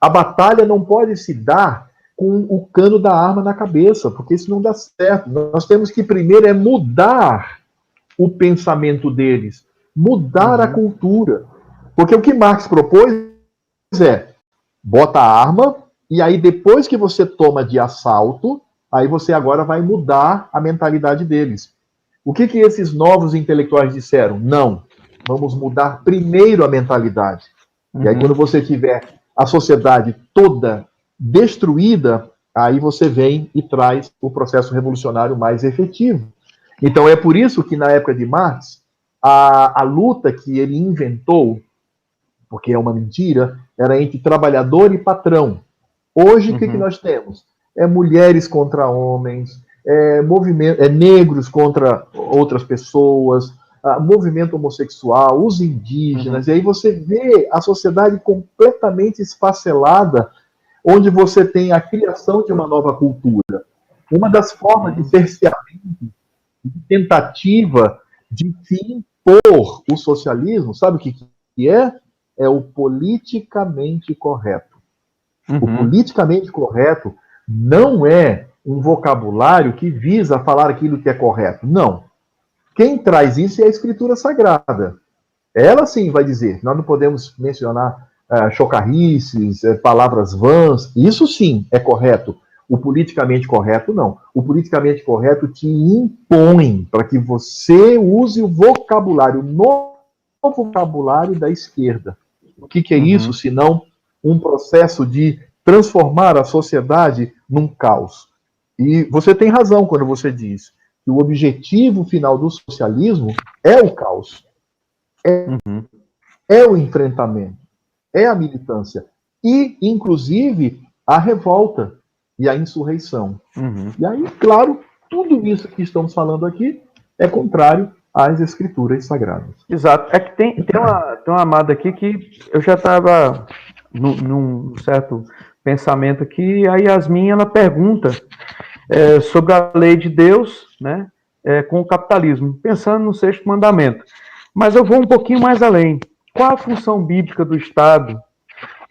A batalha não pode se dar com o cano da arma na cabeça, porque isso não dá certo. Nós temos que primeiro mudar o pensamento deles, mudar a cultura. Porque o que Marx propôs bota a arma, e aí depois que você toma de assalto, aí você agora vai mudar a mentalidade deles. O que esses novos intelectuais disseram? Não, vamos mudar primeiro a mentalidade. E aí, quando você tiver a sociedade toda destruída, aí você vem e traz o processo revolucionário mais efetivo. Então, é por isso que, na época de Marx, a luta que ele inventou, porque é uma mentira, era entre trabalhador e patrão. Hoje, o que nós temos? É mulheres contra homens, negros contra outras pessoas, movimento homossexual, os indígenas, e aí você vê a sociedade completamente esfacelada, onde você tem a criação de uma nova cultura. Uma das formas de cerceamento, de tentativa de se impor o socialismo, sabe o que é? É o politicamente correto. O politicamente correto não é um vocabulário que visa falar aquilo que é correto. Não. Quem traz isso é a Escritura Sagrada. Ela sim vai dizer. Nós não podemos mencionar chocarrices, palavras vãs. Isso sim é correto. O politicamente correto, não. O politicamente correto te impõe para que você use o vocabulário, o novo vocabulário da esquerda. O que é isso, senão um processo de transformar a sociedade num caos? E você tem razão quando você diz que o objetivo final do socialismo é o caos, é o enfrentamento, é a militância e, inclusive, a revolta e a insurreição. E aí, claro, tudo isso que estamos falando aqui é contrário às escrituras sagradas. Exato. É que tem uma amada aqui que eu já estava num certo pensamento aqui, a Yasmin, ela pergunta sobre a lei de Deus, né, com o capitalismo, pensando no sexto mandamento. Mas eu vou um pouquinho mais além. Qual a função bíblica do Estado?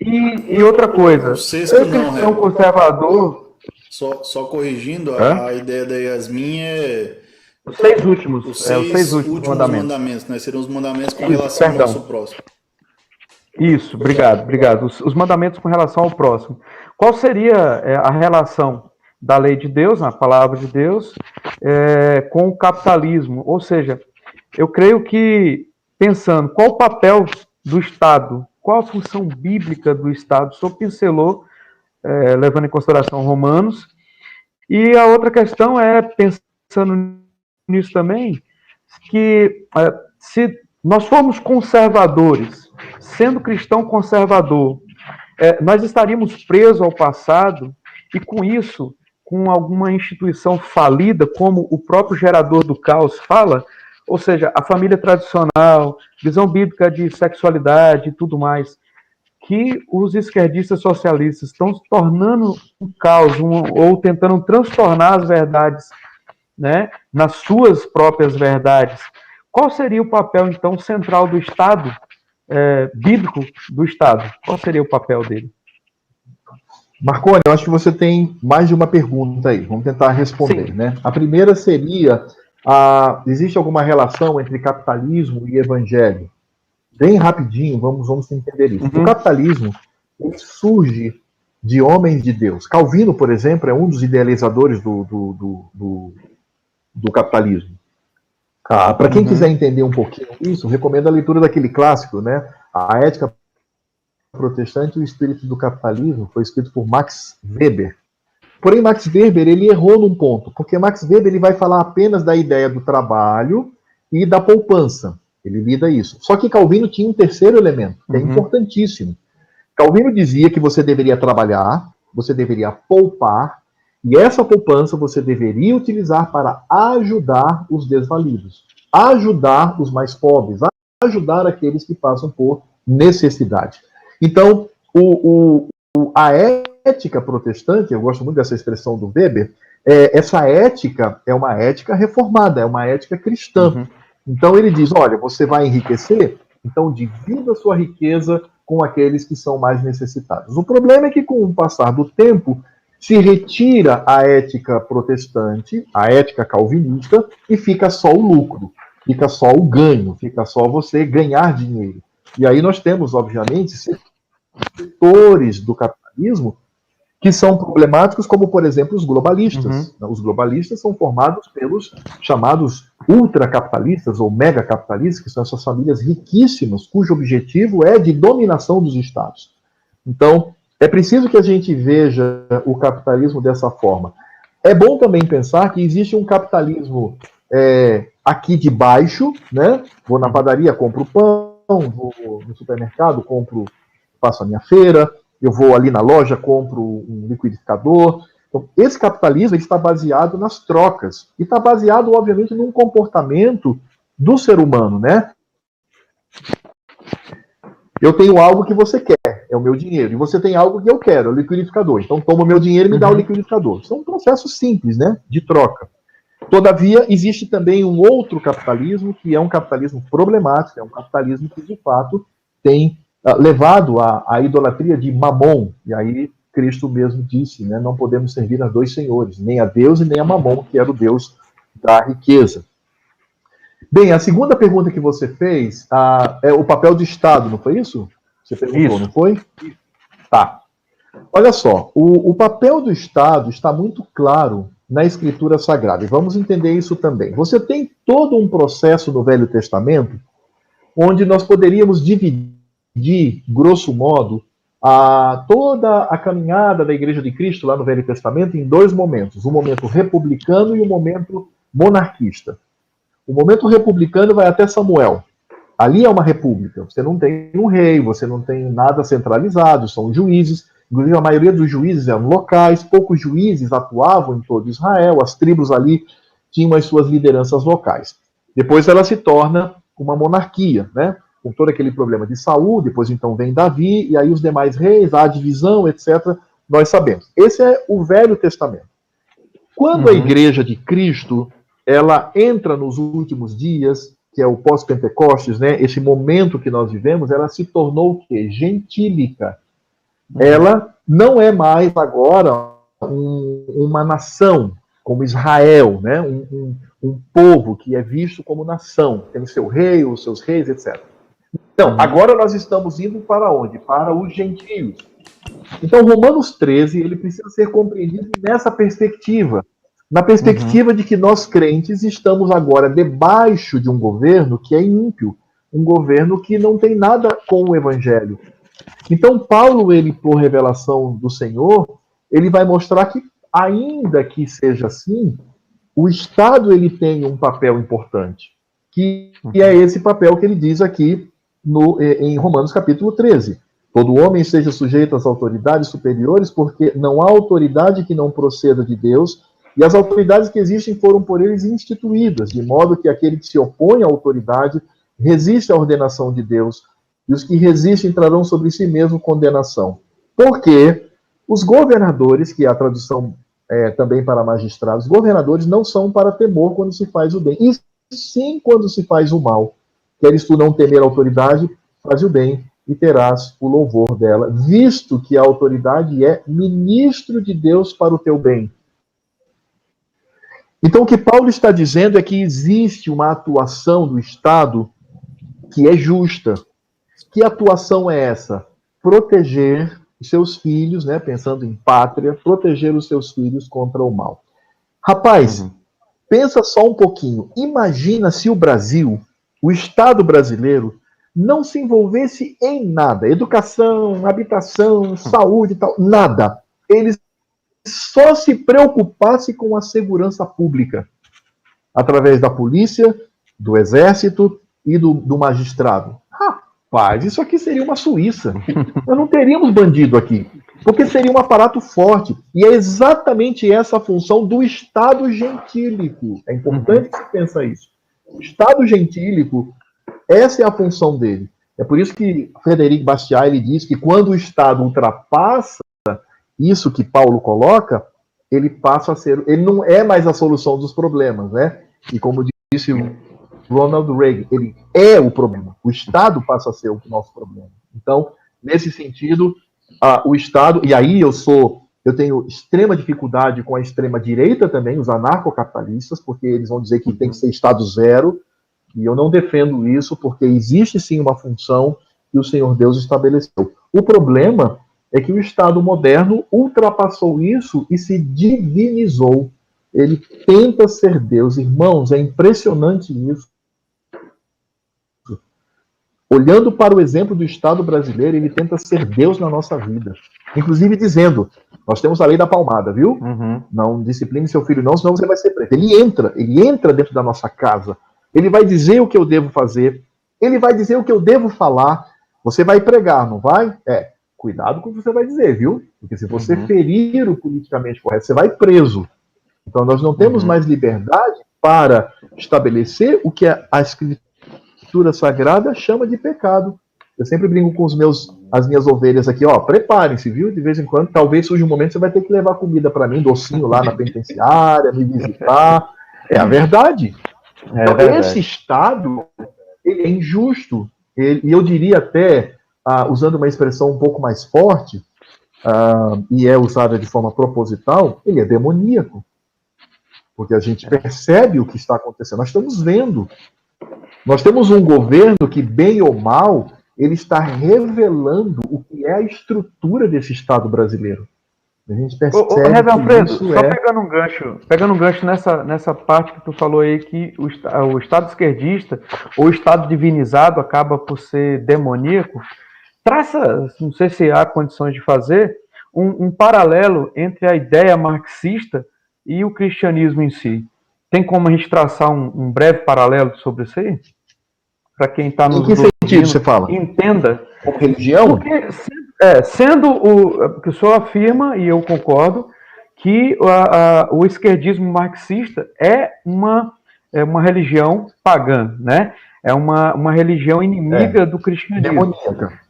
E outra coisa, O sexto não, cristão conservador... Só corrigindo, a ideia da Yasmin é... Os seis últimos, os seis últimos mandamentos, né? Seriam os mandamentos com relação ao nosso próximo. Isso, obrigado. Os mandamentos com relação ao próximo. Qual seria a relação da lei de Deus, a palavra de Deus, com o capitalismo? Ou seja, eu creio que, pensando, qual o papel do Estado, qual a função bíblica do Estado? O senhor pincelou, levando em consideração Romanos. E a outra questão é, pensando nisso também, que se nós formos conservadores, sendo cristão conservador, nós estaríamos presos ao passado e, com isso, com alguma instituição falida, como o próprio gerador do caos fala, ou seja, a família tradicional, visão bíblica de sexualidade e tudo mais, que os esquerdistas socialistas estão se tornando um caos, ou tentando transtornar as verdades, né, nas suas próprias verdades. Qual seria o papel, então, central do Estado, bíblico do Estado? Qual seria o papel dele? Marconi, eu acho que você tem mais de uma pergunta aí. Vamos tentar responder, Sim. né? A primeira seria, existe alguma relação entre capitalismo e evangelho? Bem rapidinho, vamos entender isso. O capitalismo ele surge de homens de Deus. Calvino, por exemplo, é um dos idealizadores do capitalismo. Para quem quiser entender um pouquinho isso, recomendo a leitura daquele clássico, né? A Ética Protestante e o Espírito do Capitalismo, foi escrito por Max Weber. Porém, Max Weber ele errou num ponto, porque Max Weber ele vai falar apenas da ideia do trabalho e da poupança. Ele lida isso. Só que Calvino tinha um terceiro elemento, que é importantíssimo. Calvino dizia que você deveria trabalhar, você deveria poupar, e essa poupança você deveria utilizar para ajudar os desvalidos, ajudar os mais pobres, ajudar aqueles que passam por necessidade. Então, a ética protestante, eu gosto muito dessa expressão do Weber, essa ética é uma ética reformada, é uma ética cristã. Então ele diz, olha, você vai enriquecer, então divida a sua riqueza com aqueles que são mais necessitados. O problema é que com o passar do tempo, se retira a ética protestante, a ética calvinista, e fica só o lucro, fica só o ganho, fica só você ganhar dinheiro. E aí nós temos, obviamente, setores do capitalismo que são problemáticos, como, por exemplo, os globalistas. Os globalistas são formados pelos chamados ultracapitalistas ou megacapitalistas, que são essas famílias riquíssimas, cujo objetivo é de dominação dos estados. Então, é preciso que a gente veja o capitalismo dessa forma. É bom também pensar que existe um capitalismo aqui de baixo, né? Vou na padaria, compro pão, vou no supermercado, faço a minha feira, eu vou ali na loja, compro um liquidificador. Então, esse capitalismo está baseado nas trocas. E está baseado, obviamente, num comportamento do ser humano, né? Eu tenho algo que você quer, é o meu dinheiro. E você tem algo que eu quero, é o liquidificador. Então, toma o meu dinheiro e me dá o liquidificador. Isso é um processo simples, né? De troca. Todavia, existe também um outro capitalismo, que é um capitalismo problemático, é um capitalismo que, de fato, tem levado à idolatria de Mamon. E aí, Cristo mesmo disse, né, não podemos servir a dois senhores, nem a Deus e nem a Mamon, que era o Deus da riqueza. Bem, a segunda pergunta que você fez é o papel do Estado, não foi isso? Você perguntou, não foi? Tá. Olha só, o papel do Estado está muito claro na Escritura Sagrada, e vamos entender isso também. Você tem todo um processo no Velho Testamento onde nós poderíamos dividir, grosso modo, toda a caminhada da Igreja de Cristo lá no Velho Testamento em dois momentos, um momento republicano e um momento monarquista. O momento republicano vai até Samuel. Ali é uma república, você não tem um rei, você não tem nada centralizado, são juízes. Inclusive, a maioria dos juízes eram locais, poucos juízes atuavam em todo Israel, as tribos ali tinham as suas lideranças locais. Depois ela se torna uma monarquia, né? Com todo aquele problema de Saul, depois então vem Davi, e aí os demais reis, a divisão, etc., nós sabemos. Esse é o Velho Testamento. Quando a Igreja de Cristo, ela entra nos últimos dias, que é o pós-Pentecostes, né? Esse momento que nós vivemos, ela se tornou o quê? Gentílica. Ela não é mais agora uma nação como Israel, né? Um povo que é visto como nação, tem o seu rei, os seus reis, etc. Então, agora nós estamos indo para onde? Para os gentios. Então, Romanos 13, ele precisa ser compreendido nessa perspectiva, na perspectiva de que nós crentes estamos agora debaixo de um governo que é ímpio, um governo que não tem nada com o evangelho. Então, Paulo, ele, por revelação do Senhor, ele vai mostrar que, ainda que seja assim, o Estado ele tem um papel importante, que é esse papel que ele diz aqui em Romanos capítulo 13. Todo homem seja sujeito às autoridades superiores, porque não há autoridade que não proceda de Deus, e as autoridades que existem foram por eles instituídas, de modo que aquele que se opõe à autoridade resiste à ordenação de Deus, e os que resistem trarão sobre si mesmo condenação. Porque os governadores, que é a tradução também para magistrados, governadores não são para temor quando se faz o bem, e sim quando se faz o mal. Queres tu não temer a autoridade, faz o bem, e terás o louvor dela, visto que a autoridade é ministro de Deus para o teu bem. Então, o que Paulo está dizendo é que existe uma atuação do Estado que é justa. Que atuação é essa? Proteger os seus filhos, né, pensando em pátria, proteger os seus filhos contra o mal. Rapaz, pensa só um pouquinho. Imagina se o Brasil, o Estado brasileiro, não se envolvesse em nada. Educação, habitação, saúde e tal, nada. Eles só se preocupasse com a segurança pública, através da polícia, do exército e do magistrado. Rapaz, isso aqui seria uma Suíça. Nós não teríamos bandido aqui, porque seria um aparato forte. E é exatamente essa a função do Estado gentílico. É importante que você pense isso. O Estado gentílico, essa é a função dele. É por isso que Frederic Bastiat ele diz que quando o Estado ultrapassa isso que Paulo coloca, ele passa a ser, ele não é mais a solução dos problemas, né? E como disse Ronald Reagan, ele é o problema. O Estado passa a ser o nosso problema. Então, nesse sentido, o Estado, e aí eu tenho extrema dificuldade com a extrema direita também, os anarcocapitalistas, porque eles vão dizer que tem que ser Estado zero, e eu não defendo isso, porque existe sim uma função que o Senhor Deus estabeleceu. O problema é que o Estado moderno ultrapassou isso e se divinizou. Ele tenta ser Deus. Irmãos, é impressionante isso. Olhando para o exemplo do Estado brasileiro, ele tenta ser Deus na nossa vida. Inclusive dizendo, nós temos a lei da palmada, viu? Uhum. Não discipline seu filho não, senão você vai ser preso. Ele entra dentro da nossa casa. Ele vai dizer o que eu devo fazer. Ele vai dizer o que eu devo falar. Você vai pregar, não vai? Cuidado com o que você vai dizer, viu? Porque se você ferir o politicamente correto, você vai preso. Então nós não temos mais liberdade para estabelecer o que a Escritura Sagrada chama de pecado. Eu sempre brinco com as minhas ovelhas aqui, ó, preparem-se, viu? De vez em quando, talvez surja um momento que você vai ter que levar comida para mim, docinho lá na penitenciária, me visitar. É a verdade. Então, esse Estado, ele é injusto. E eu diria até, usando uma expressão um pouco mais forte, e é usada de forma proposital, ele é demoníaco. Porque a gente percebe o que está acontecendo. Nós estamos vendo. Nós temos um governo que, bem ou mal, ele está revelando o que é a estrutura desse Estado brasileiro. A gente percebe Reverendo Alfredo, isso só pegando um gancho nessa parte que tu falou aí, que o Estado esquerdista, ou o Estado divinizado, acaba por ser demoníaco. Traça, não sei se há condições de fazer, um paralelo entre a ideia marxista e o cristianismo em si. Tem como a gente traçar um breve paralelo sobre isso aí? Para quem está nos ouvindo. Em que sentido você fala? Entenda. Como religião? Porque, porque o senhor afirma, e eu concordo, que o esquerdismo marxista é uma religião pagã, né? É uma religião inimiga do cristianismo.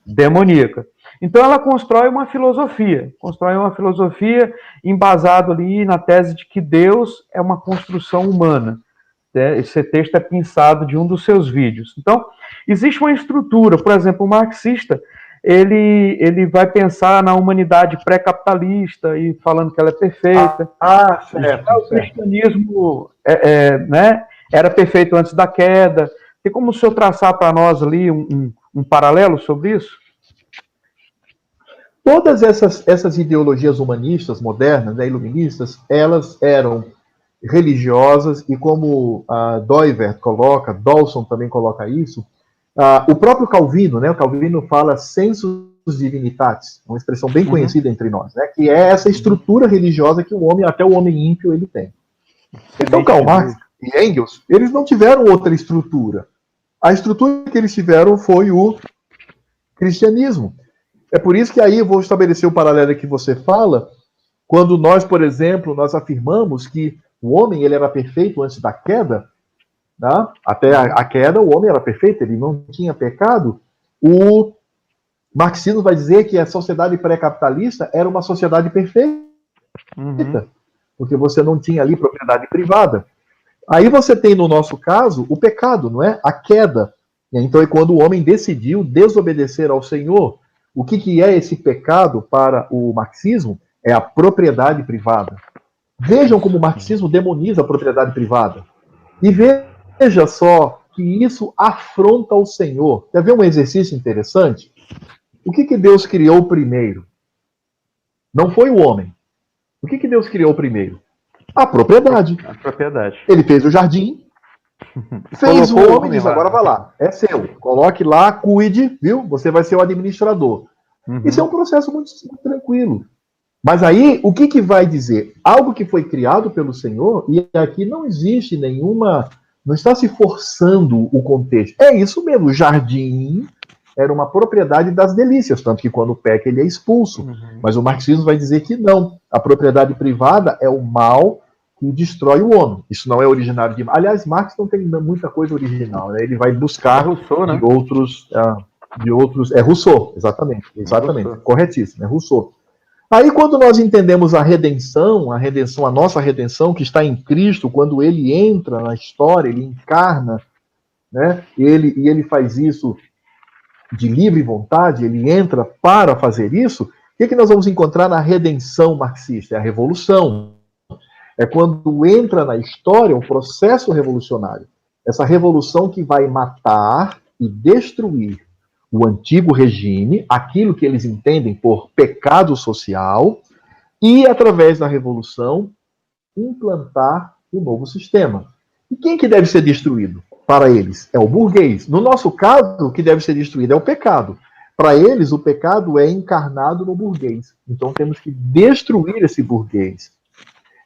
Demoníaca. Então ela constrói uma filosofia embasada ali na tese de que Deus é uma construção humana. Esse texto é pensado de um dos seus vídeos. Então, existe uma estrutura, por exemplo, o marxista, ele vai pensar na humanidade pré-capitalista e falando que ela é perfeita. Certo. O cristianismo era perfeito antes da queda. Tem como o senhor traçar para nós ali um paralelo sobre isso? Todas essas ideologias humanistas modernas, né, iluministas, elas eram religiosas e, como Doivert coloca, Dawson também coloca isso, o próprio Calvino, né, o Calvino fala sensus divinitatis, uma expressão bem conhecida entre nós, né, que é essa estrutura religiosa que até o homem ímpio, ele tem. Então, Karl Marx e Engels, eles não tiveram outra estrutura. A estrutura que eles tiveram foi o cristianismo. É por isso que aí eu vou estabelecer o paralelo que você fala, quando nós, por exemplo, nós afirmamos que o homem ele era perfeito antes da queda, né? Até a queda o homem era perfeito, ele não tinha pecado. O marxismo vai dizer que a sociedade pré-capitalista era uma sociedade perfeita, porque você não tinha ali propriedade privada. Aí você tem, no nosso caso, o pecado, não é? A queda. Então é quando o homem decidiu desobedecer ao Senhor. O que é esse pecado para o marxismo? É a propriedade privada. Vejam como o marxismo demoniza a propriedade privada. E veja só que isso afronta o Senhor. Quer ver um exercício interessante? O que Deus criou primeiro? Não foi o homem. O que Deus criou primeiro? A propriedade. A propriedade. Ele fez o jardim, fez o homem e diz, agora vai lá, é seu. Coloque lá, cuide, viu? Você vai ser o administrador. Isso é um processo muito tranquilo. Mas aí, o que vai dizer? Algo que foi criado pelo Senhor, e aqui não existe não está se forçando o contexto. É isso mesmo, o jardim era uma propriedade das delícias, tanto que quando peca ele é expulso. Mas o marxismo vai dizer que não. A propriedade privada é o mal que destrói o homem. Isso não é originário de... Aliás, Marx não tem muita coisa original, né? Ele vai buscar Rousseau, né? de outros... É Rousseau, exatamente. Rousseau. Corretíssimo, é Rousseau. Aí quando nós entendemos a nossa redenção que está em Cristo, quando ele entra na história, ele encarna, né? E ele faz isso de livre vontade, ele entra para fazer isso, o que nós vamos encontrar na redenção marxista? É a revolução. É quando entra na história um processo revolucionário. Essa revolução que vai matar e destruir o antigo regime, aquilo que eles entendem por pecado social, e, através da revolução, implantar o novo sistema. E quem que deve ser destruído? Para eles, é o burguês. No nosso caso, o que deve ser destruído é o pecado. Para eles, o pecado é encarnado no burguês. Então, temos que destruir esse burguês.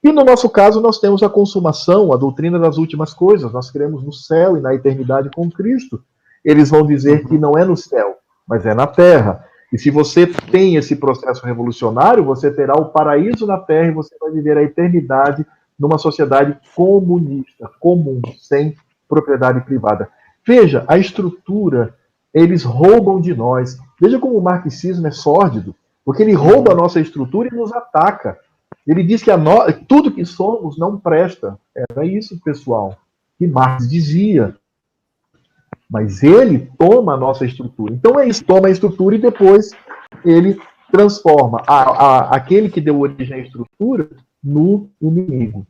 E, no nosso caso, nós temos a consumação, a doutrina das últimas coisas. Nós cremos no céu e na eternidade com Cristo. Eles vão dizer que não é no céu, mas é na terra. E se você tem esse processo revolucionário, você terá o paraíso na terra e você vai viver a eternidade numa sociedade comunista, comum, sem propriedade privada. Veja, a estrutura, eles roubam de nós. Veja como o marxismo é sórdido, porque ele rouba a nossa estrutura e nos ataca. Ele diz que tudo que somos não presta. Era isso, pessoal, que Marx dizia. Mas ele toma a nossa estrutura. Então é isso, toma a estrutura e depois ele transforma aquele que deu origem à estrutura no inimigo.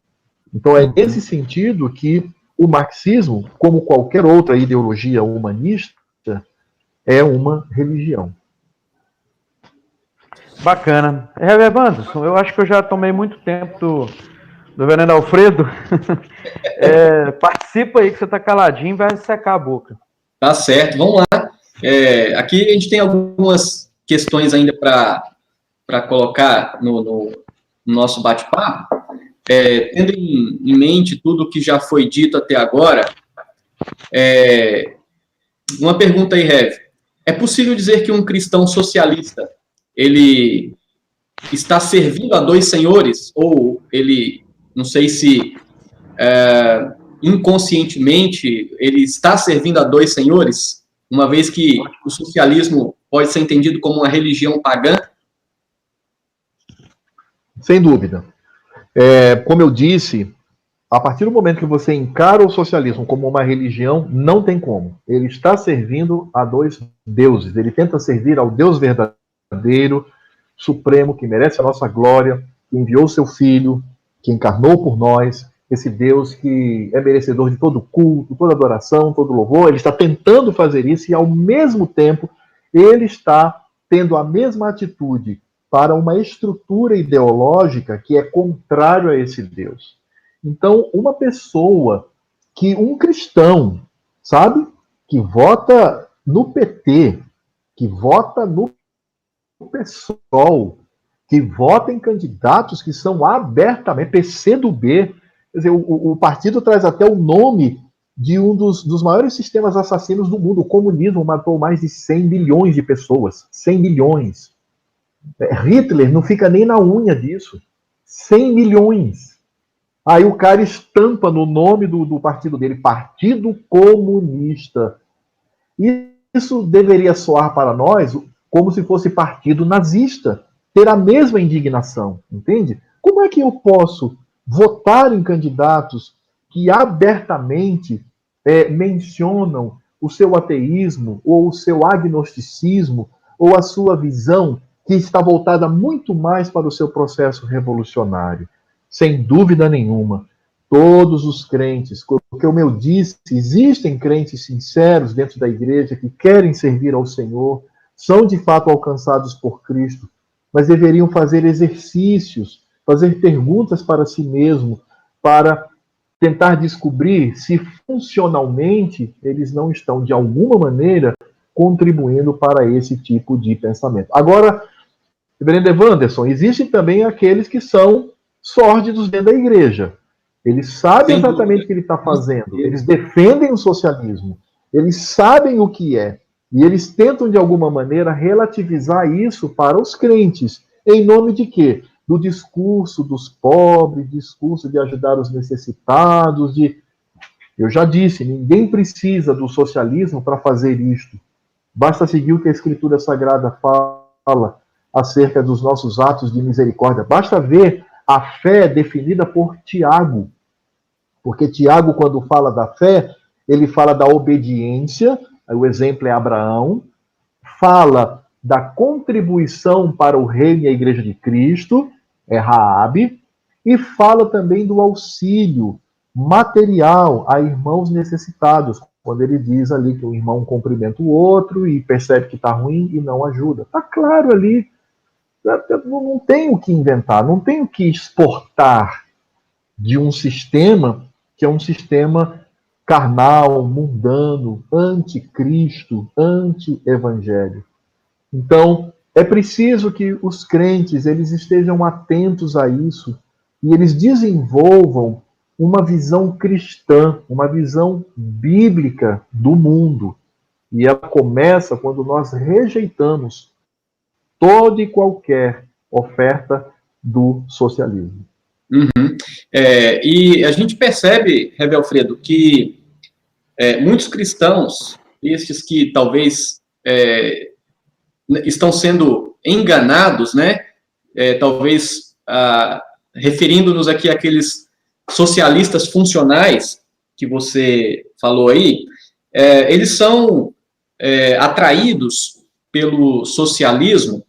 Então é nesse sentido que o marxismo, como qualquer outra ideologia humanista, é uma religião. Bacana. Reverendo Anderson, eu acho que eu já tomei muito tempo do Reverendo Alfredo. Participa aí que você está caladinho e vai secar a boca. Tá certo, vamos lá. Aqui a gente tem algumas questões ainda para colocar no nosso bate-papo. Tendo em mente tudo que já foi dito até agora, uma pergunta aí, Rev. É possível dizer que um cristão socialista, ele está servindo a dois senhores? Ou ele, não sei se inconscientemente, ele está servindo a dois senhores? Uma vez que o socialismo pode ser entendido como uma religião pagã? Sem dúvida. Como eu disse, a partir do momento que você encara o socialismo como uma religião, não tem como. Ele está servindo a dois deuses. Ele tenta servir ao Deus verdadeiro, supremo, que merece a nossa glória, que enviou seu Filho, que encarnou por nós, esse Deus que é merecedor de todo culto, toda adoração, todo louvor. Ele está tentando fazer isso e, ao mesmo tempo, ele está tendo a mesma atitude para uma estrutura ideológica que é contrário a esse Deus. Então, uma pessoa um cristão, sabe, que vota no PT, que vota no PSOL, que vota em candidatos que são abertamente PCdoB, quer dizer, o partido traz até o nome de um dos maiores sistemas assassinos do mundo. O comunismo matou mais de 100 milhões de pessoas. 100 milhões. Hitler não fica nem na unha disso. 100 milhões. Aí o cara estampa no nome do partido dele, Partido Comunista. E isso deveria soar para nós como se fosse partido nazista, ter a mesma indignação, entende? Como é que eu posso votar em candidatos que abertamente mencionam o seu ateísmo, ou o seu agnosticismo, ou a sua visão que está voltada muito mais para o seu processo revolucionário? Sem dúvida nenhuma, todos os crentes, como eu disse, existem crentes sinceros dentro da igreja que querem servir ao Senhor, são de fato alcançados por Cristo, mas deveriam fazer exercícios, fazer perguntas para si mesmo, para tentar descobrir se funcionalmente eles não estão, de alguma maneira, contribuindo para esse tipo de pensamento. Agora, reverendo Evanderson, existem também aqueles que são sórdidos dentro da igreja. Eles sabem exatamente o que ele está fazendo. Eles defendem o socialismo. Eles sabem o que é. E eles tentam, de alguma maneira, relativizar isso para os crentes. Em nome de quê? Do discurso dos pobres, discurso de ajudar os necessitados. Eu já disse, ninguém precisa do socialismo para fazer isto. Basta seguir o que a Escritura Sagrada fala acerca dos nossos atos de misericórdia. Basta ver a fé definida por Tiago. Porque Tiago, quando fala da fé, ele fala da obediência, o exemplo é Abraão, fala da contribuição para o reino e a igreja de Cristo, é Raabe, e fala também do auxílio material a irmãos necessitados, quando ele diz ali que o irmão cumprimenta o outro e percebe que está ruim e não ajuda. Está claro ali, não tem o que inventar, não tem o que exportar de um sistema que é um sistema carnal, mundano, anticristo, anti-evangelho. Então, é preciso que os crentes eles estejam atentos a isso e eles desenvolvam uma visão cristã, uma visão bíblica do mundo. E ela começa quando nós rejeitamos toda e qualquer oferta do socialismo. Uhum. E a gente percebe, Rev. Alfredo, que muitos cristãos, estes que talvez estão sendo enganados, né? Talvez referindo-nos aqui àqueles socialistas funcionais que você falou aí, eles são atraídos pelo socialismo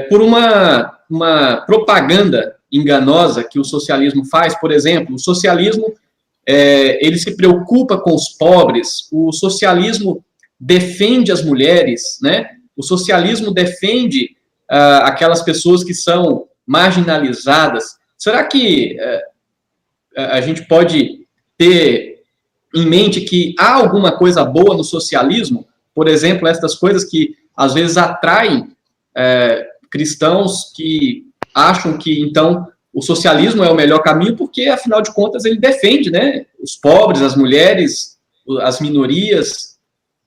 por uma propaganda enganosa que o socialismo faz. Por exemplo, o socialismo ele se preocupa com os pobres, o socialismo defende as mulheres, né? O socialismo defende aquelas pessoas que são marginalizadas. Será que a gente pode ter em mente que há alguma coisa boa no socialismo? Por exemplo, essas coisas que às vezes atraem cristãos que acham que, então, o socialismo é o melhor caminho porque, afinal de contas, ele defende, né, os pobres, as mulheres, as minorias.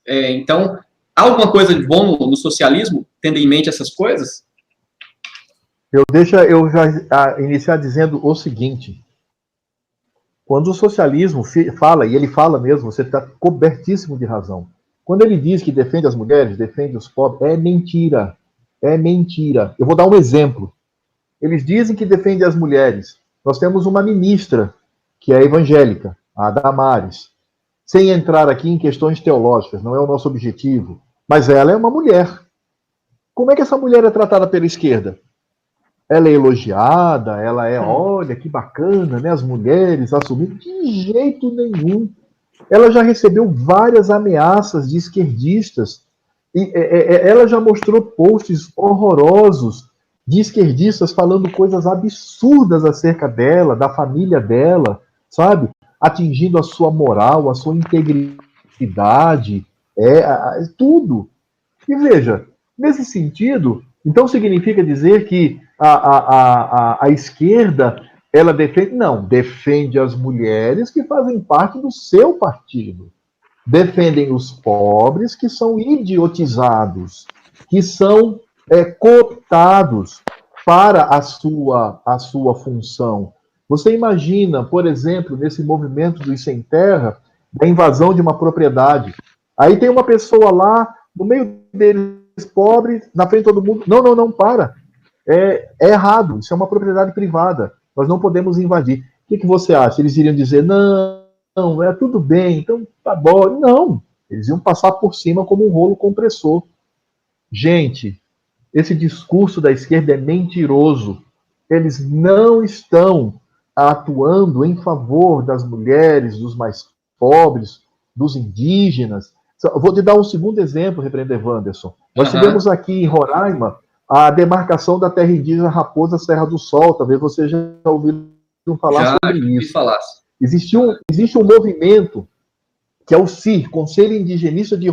Então, há alguma coisa de bom no socialismo, tendo em mente essas coisas? Eu já iniciar dizendo o seguinte. Quando o socialismo fala, e ele fala mesmo, você está cobertíssimo de razão. Quando ele diz que defende as mulheres, defende os pobres, é mentira. É mentira. Eu vou dar um exemplo. Eles dizem que defende as mulheres. Nós temos uma ministra, que é evangélica, a Damares. Sem entrar aqui em questões teológicas, não é o nosso objetivo. Mas ela é uma mulher. Como é que essa mulher é tratada pela esquerda? Ela é elogiada, ela é, olha, que bacana, né? As mulheres assumindo. De jeito nenhum. Ela já recebeu várias ameaças de esquerdistas. E ela já mostrou posts horrorosos de esquerdistas falando coisas absurdas acerca dela, da família dela, sabe? Atingindo a sua moral, a sua integridade, tudo. E veja, nesse sentido, então significa dizer que a esquerda, ela defende... Não, defende as mulheres que fazem parte do seu partido. Defendem os pobres que são idiotizados, que são cooptados para a sua função. Você imagina, por exemplo, nesse movimento dos sem terra, da invasão de uma propriedade. Aí tem uma pessoa lá, no meio deles, pobre, na frente de todo mundo. Não, para. É errado, isso é uma propriedade privada. Nós não podemos invadir. O que você acha? Eles iriam dizer, não, é tudo bem, então tá bom. Não, eles iam passar por cima como um rolo compressor. Gente, esse discurso da esquerda é mentiroso. Eles não estão atuando em favor das mulheres, dos mais pobres, dos indígenas. Vou te dar um segundo exemplo, reverendo Evanderson. Nós tivemos aqui em Roraima a demarcação da terra indígena Raposa Serra do Sol. Talvez você já ouviu falar sobre isso. Existe um movimento que é o CIR, Conselho Indigenista de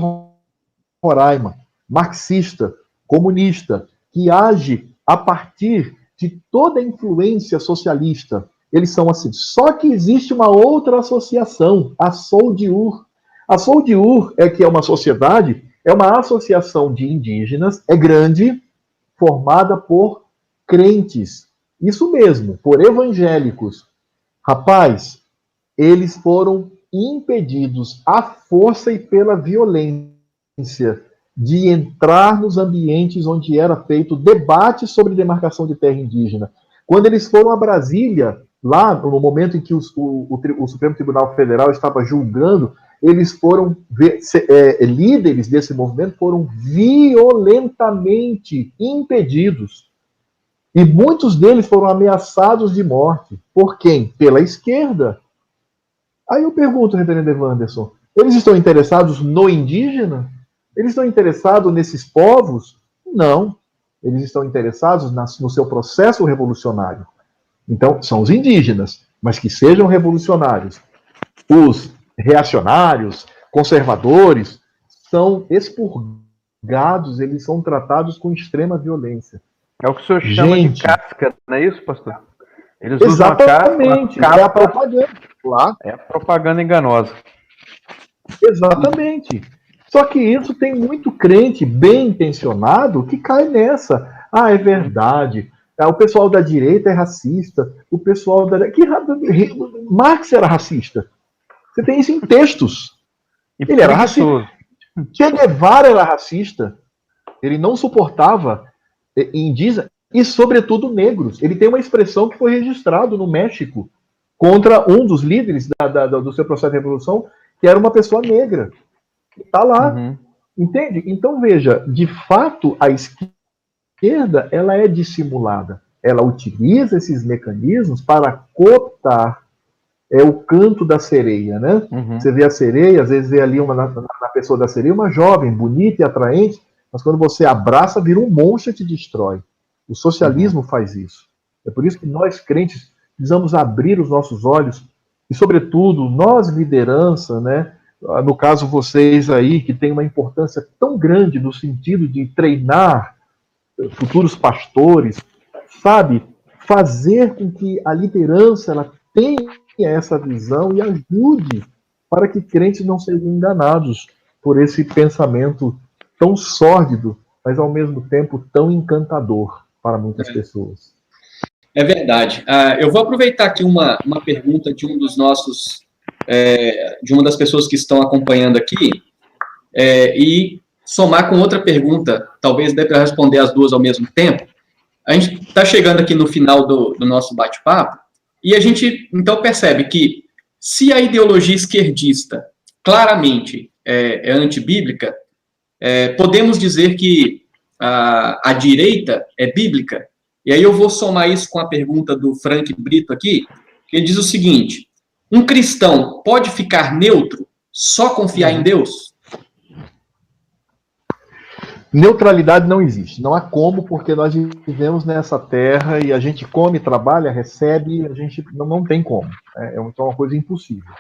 Roraima, marxista, comunista, que age a partir de toda a influência socialista. Eles são assim. Só que existe uma outra associação, a Soldiur. A Soldiur que é uma sociedade, é uma associação de indígenas, é grande, formada por crentes. Isso mesmo, por evangélicos. Rapaz, eles foram impedidos à força e pela violência de entrar nos ambientes onde era feito debate sobre demarcação de terra indígena. Quando eles foram a Brasília, lá no momento em que o Supremo Tribunal Federal estava julgando, eles foram, líderes desse movimento foram violentamente impedidos. E muitos deles foram ameaçados de morte. Por quem? Pela esquerda. Aí eu pergunto, reverendo Evanderson, Eles estão interessados no indígena? Eles estão interessados nesses povos? Não. Eles estão interessados no seu processo revolucionário. Então, são os indígenas, mas que sejam revolucionários. Os reacionários, conservadores, são expurgados, eles são tratados com extrema violência. É o que o senhor chama de casca, não é isso, pastor? Eles Exatamente, usam a casca, é a propaganda. Lá. É a propaganda enganosa. Exatamente. Só que isso tem muito crente bem intencionado que cai nessa. Ah, é verdade. O pessoal da direita é racista. O pessoal da... Marx era racista. Você tem isso em textos. Ele era racista. Che Guevara era racista. Ele não suportava indígenas e, sobretudo, negros. Ele tem uma expressão que foi registrado no México contra um dos líderes do seu processo de revolução, que era uma pessoa negra. Está lá. Uhum. Entende? Então, veja, de fato, a esquerda ela é dissimulada. Ela utiliza esses mecanismos para cooptar o canto da sereia, né? Uhum. Você vê a sereia, às vezes vê ali na pessoa da sereia uma jovem, bonita e atraente, mas quando você abraça, vira um monstro e te destrói. O socialismo faz isso. É por isso que nós, crentes, precisamos abrir os nossos olhos e, sobretudo, nós, liderança, né? No caso, vocês aí, que tem uma importância tão grande no sentido de treinar futuros pastores, sabe? Fazer com que a liderança ela tenha essa visão e ajude para que crentes não sejam enganados por esse pensamento tão sórdido, mas ao mesmo tempo tão encantador para muitas pessoas. É verdade. Eu vou aproveitar aqui uma pergunta de um dos nossos, de uma das pessoas que estão acompanhando aqui, e somar com outra pergunta, talvez dê para responder as duas ao mesmo tempo. A gente está chegando aqui no final do nosso bate-papo, e a gente, então, percebe que se a ideologia esquerdista claramente é antibíblica, podemos dizer que a direita é bíblica. E aí eu vou somar isso com a pergunta do Frank Brito aqui, que ele diz o seguinte: um cristão pode ficar neutro, só confiar em Deus? Neutralidade não existe, não há como, porque nós vivemos nessa terra e a gente come, trabalha, recebe, a gente não tem como. É uma coisa impossível.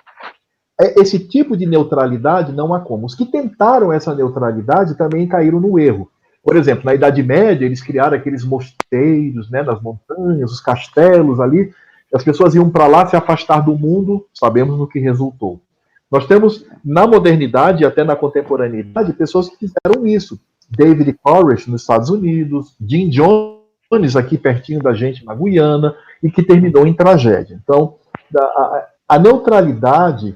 Esse tipo de neutralidade não há como. Os que tentaram essa neutralidade também caíram no erro. Por exemplo, na Idade Média, eles criaram aqueles mosteiros, né, nas montanhas, os castelos ali. As pessoas iam para lá se afastar do mundo, sabemos no que resultou. Nós temos, na modernidade e até na contemporaneidade, pessoas que fizeram isso. David Koresh, nos Estados Unidos, Jim Jones, aqui pertinho da gente, na Guiana, e que terminou em tragédia. Então, a neutralidade,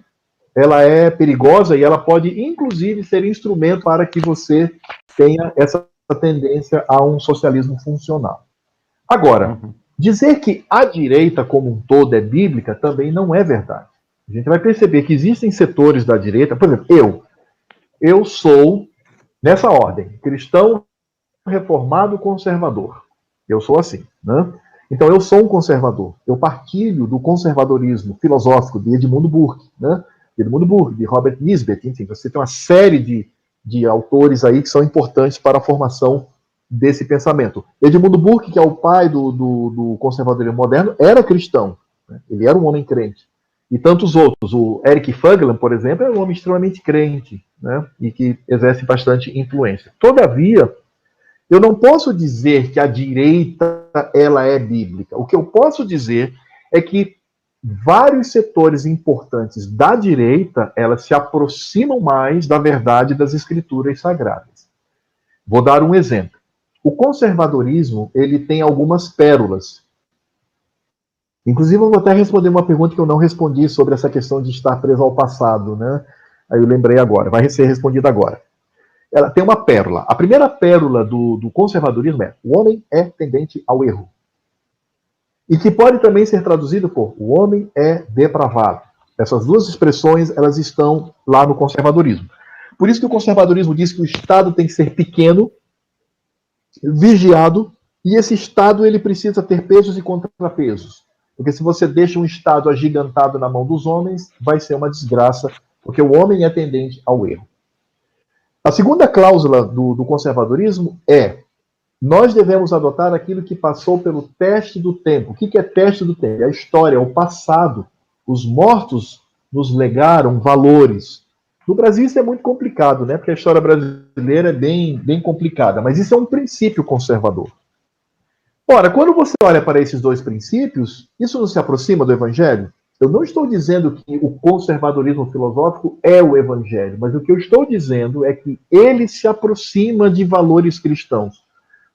ela é perigosa e ela pode, inclusive, ser instrumento para que você tenha essa tendência a um socialismo funcional. Agora, dizer que a direita como um todo é bíblica também não é verdade. A gente vai perceber que existem setores da direita, por exemplo, eu sou, nessa ordem, cristão, reformado, conservador. Eu sou assim, né? Então eu sou um conservador. Eu partilho do conservadorismo filosófico de Edmundo Burke, né? Edmundo Burke, de Robert Nisbet, enfim, você tem uma série de autores aí que são importantes para a formação desse pensamento. Edmundo Burke, que é o pai do conservadorismo moderno, era cristão, né? Ele era um homem crente. E tantos outros. O Eric Fugland, por exemplo, é um homem extremamente crente, né? E que exerce bastante influência. Todavia, eu não posso dizer que a direita ela é bíblica. O que eu posso dizer é que vários setores importantes da direita, elas se aproximam mais da verdade das escrituras sagradas. Vou dar um exemplo. O conservadorismo, ele tem algumas pérolas. Inclusive, eu vou até responder uma pergunta que eu não respondi sobre essa questão de estar preso ao passado, né? Aí eu lembrei agora, vai ser respondida agora. Ela tem uma pérola. A primeira pérola do conservadorismo é: o homem é tendente ao erro. E que pode também ser traduzido por: o homem é depravado. Essas duas expressões, elas estão lá no conservadorismo. Por isso que o conservadorismo diz que o Estado tem que ser pequeno, vigiado, e esse Estado ele precisa ter pesos e contrapesos. Porque se você deixa um Estado agigantado na mão dos homens, vai ser uma desgraça porque o homem é tendente ao erro. A segunda cláusula do conservadorismo é: nós devemos adotar aquilo que passou pelo teste do tempo. O que é teste do tempo? É a história, é o passado. Os mortos nos legaram valores. No Brasil isso é muito complicado, né? Porque a história brasileira é bem complicada, mas isso é um princípio conservador. Ora, quando você olha para esses dois princípios, isso não se aproxima do Evangelho? Eu não estou dizendo que o conservadorismo filosófico é o Evangelho, mas o que eu estou dizendo é que ele se aproxima de valores cristãos.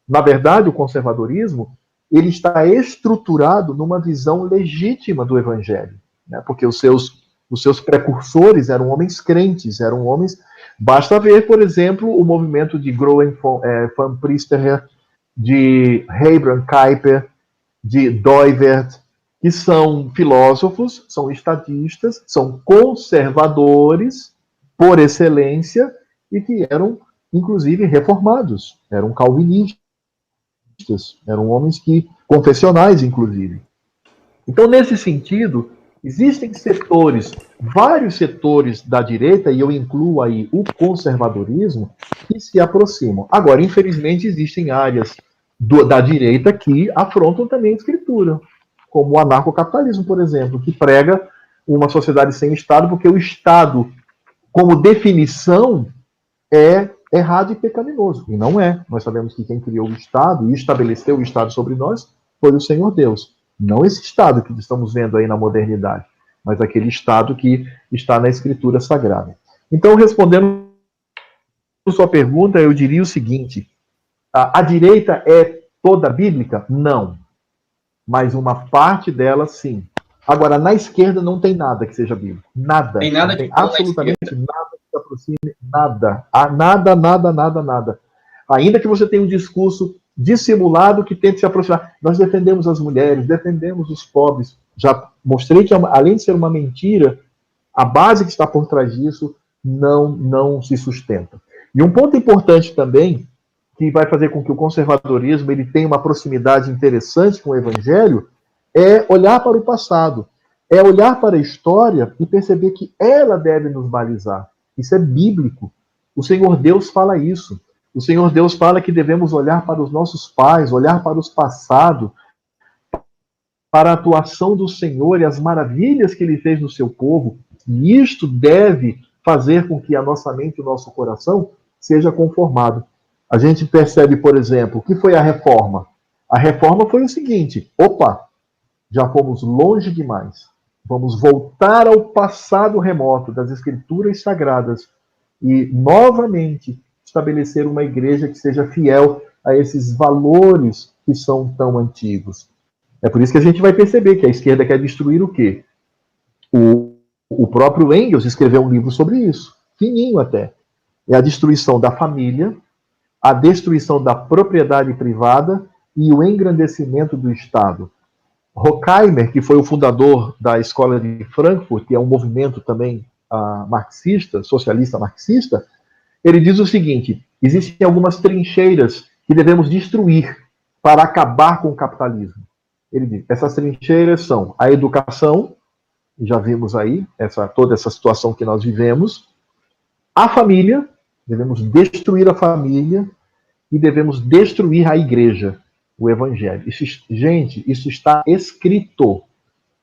Na verdade, o conservadorismo ele está estruturado numa visão legítima do Evangelho, né? Porque os seus precursores eram homens crentes, eram homens... Basta ver, por exemplo, o movimento de Groen van Prinsterer, de Abraham Kuyper, de Doivert, que são filósofos, são estadistas, são conservadores por excelência e que eram, inclusive, reformados, eram calvinistas, eram homens confessionais, inclusive. Então, nesse sentido, existem setores, vários setores da direita, e eu incluo aí o conservadorismo, que se aproximam. Agora, infelizmente, existem áreas da direita que afrontam também a escritura, como o anarcocapitalismo, por exemplo, que prega uma sociedade sem Estado, porque o Estado, como definição, é errado e pecaminoso. E não é. Nós sabemos que quem criou o Estado e estabeleceu o Estado sobre nós foi o Senhor Deus. Não esse Estado que estamos vendo aí na modernidade, mas aquele Estado que está na Escritura Sagrada. Então, respondendo a sua pergunta, eu diria o seguinte: a direita é toda bíblica? Não. Mas uma parte dela, sim. Agora, na esquerda não tem nada que seja bíblico. Nada. Tem nada não tem de bom absolutamente nada que se aproxime. Nada. Nada. Ainda que você tenha um discurso dissimulado que tente se aproximar. Nós defendemos as mulheres, defendemos os pobres. Já mostrei que, além de ser uma mentira, a base que está por trás disso não se sustenta. E um ponto importante também, que vai fazer com que o conservadorismo ele tenha uma proximidade interessante com o Evangelho, é olhar para o passado, é olhar para a história e perceber que ela deve nos balizar. Isso é bíblico. O Senhor Deus fala isso. O Senhor Deus fala que devemos olhar para os nossos pais, olhar para os passados, para a atuação do Senhor e as maravilhas que Ele fez no seu povo. E isto deve fazer com que a nossa mente e o nosso coração seja conformado. A gente percebe, por exemplo, o que foi a reforma? A reforma foi o seguinte: opa, já fomos longe demais. Vamos voltar ao passado remoto das Escrituras Sagradas e, novamente, estabelecer uma igreja que seja fiel a esses valores que são tão antigos. É por isso que a gente vai perceber que a esquerda quer destruir o quê? O próprio Engels escreveu um livro sobre isso, fininho até. É a destruição da família, a destruição da propriedade privada e o engrandecimento do Estado. Horkheimer, que foi o fundador da Escola de Frankfurt, que é um movimento também marxista, socialista marxista, ele diz o seguinte: existem algumas trincheiras que devemos destruir para acabar com o capitalismo. Ele diz, essas trincheiras são a educação, já vimos aí toda essa situação que nós vivemos, a família, devemos destruir a família e devemos destruir a igreja, o evangelho. Gente, isso está escrito.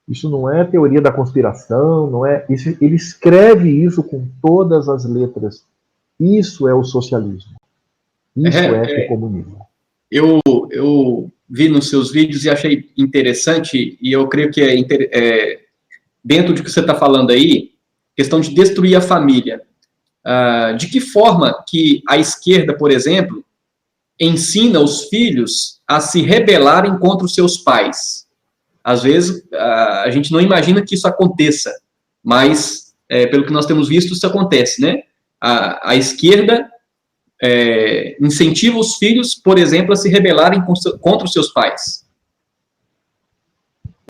Isso não é teoria da conspiração, não é. Ele escreve isso com todas as letras. Isso é o socialismo. Isso é o comunismo. Eu vi nos seus vídeos e achei interessante, e eu creio que dentro de que você está falando aí, questão de destruir a família. De que forma que a esquerda, por exemplo, ensina os filhos a se rebelarem contra os seus pais? Às vezes, a gente não imagina que isso aconteça, mas, pelo que nós temos visto, isso acontece, né? A esquerda incentiva os filhos, por exemplo, a se rebelarem contra os seus pais.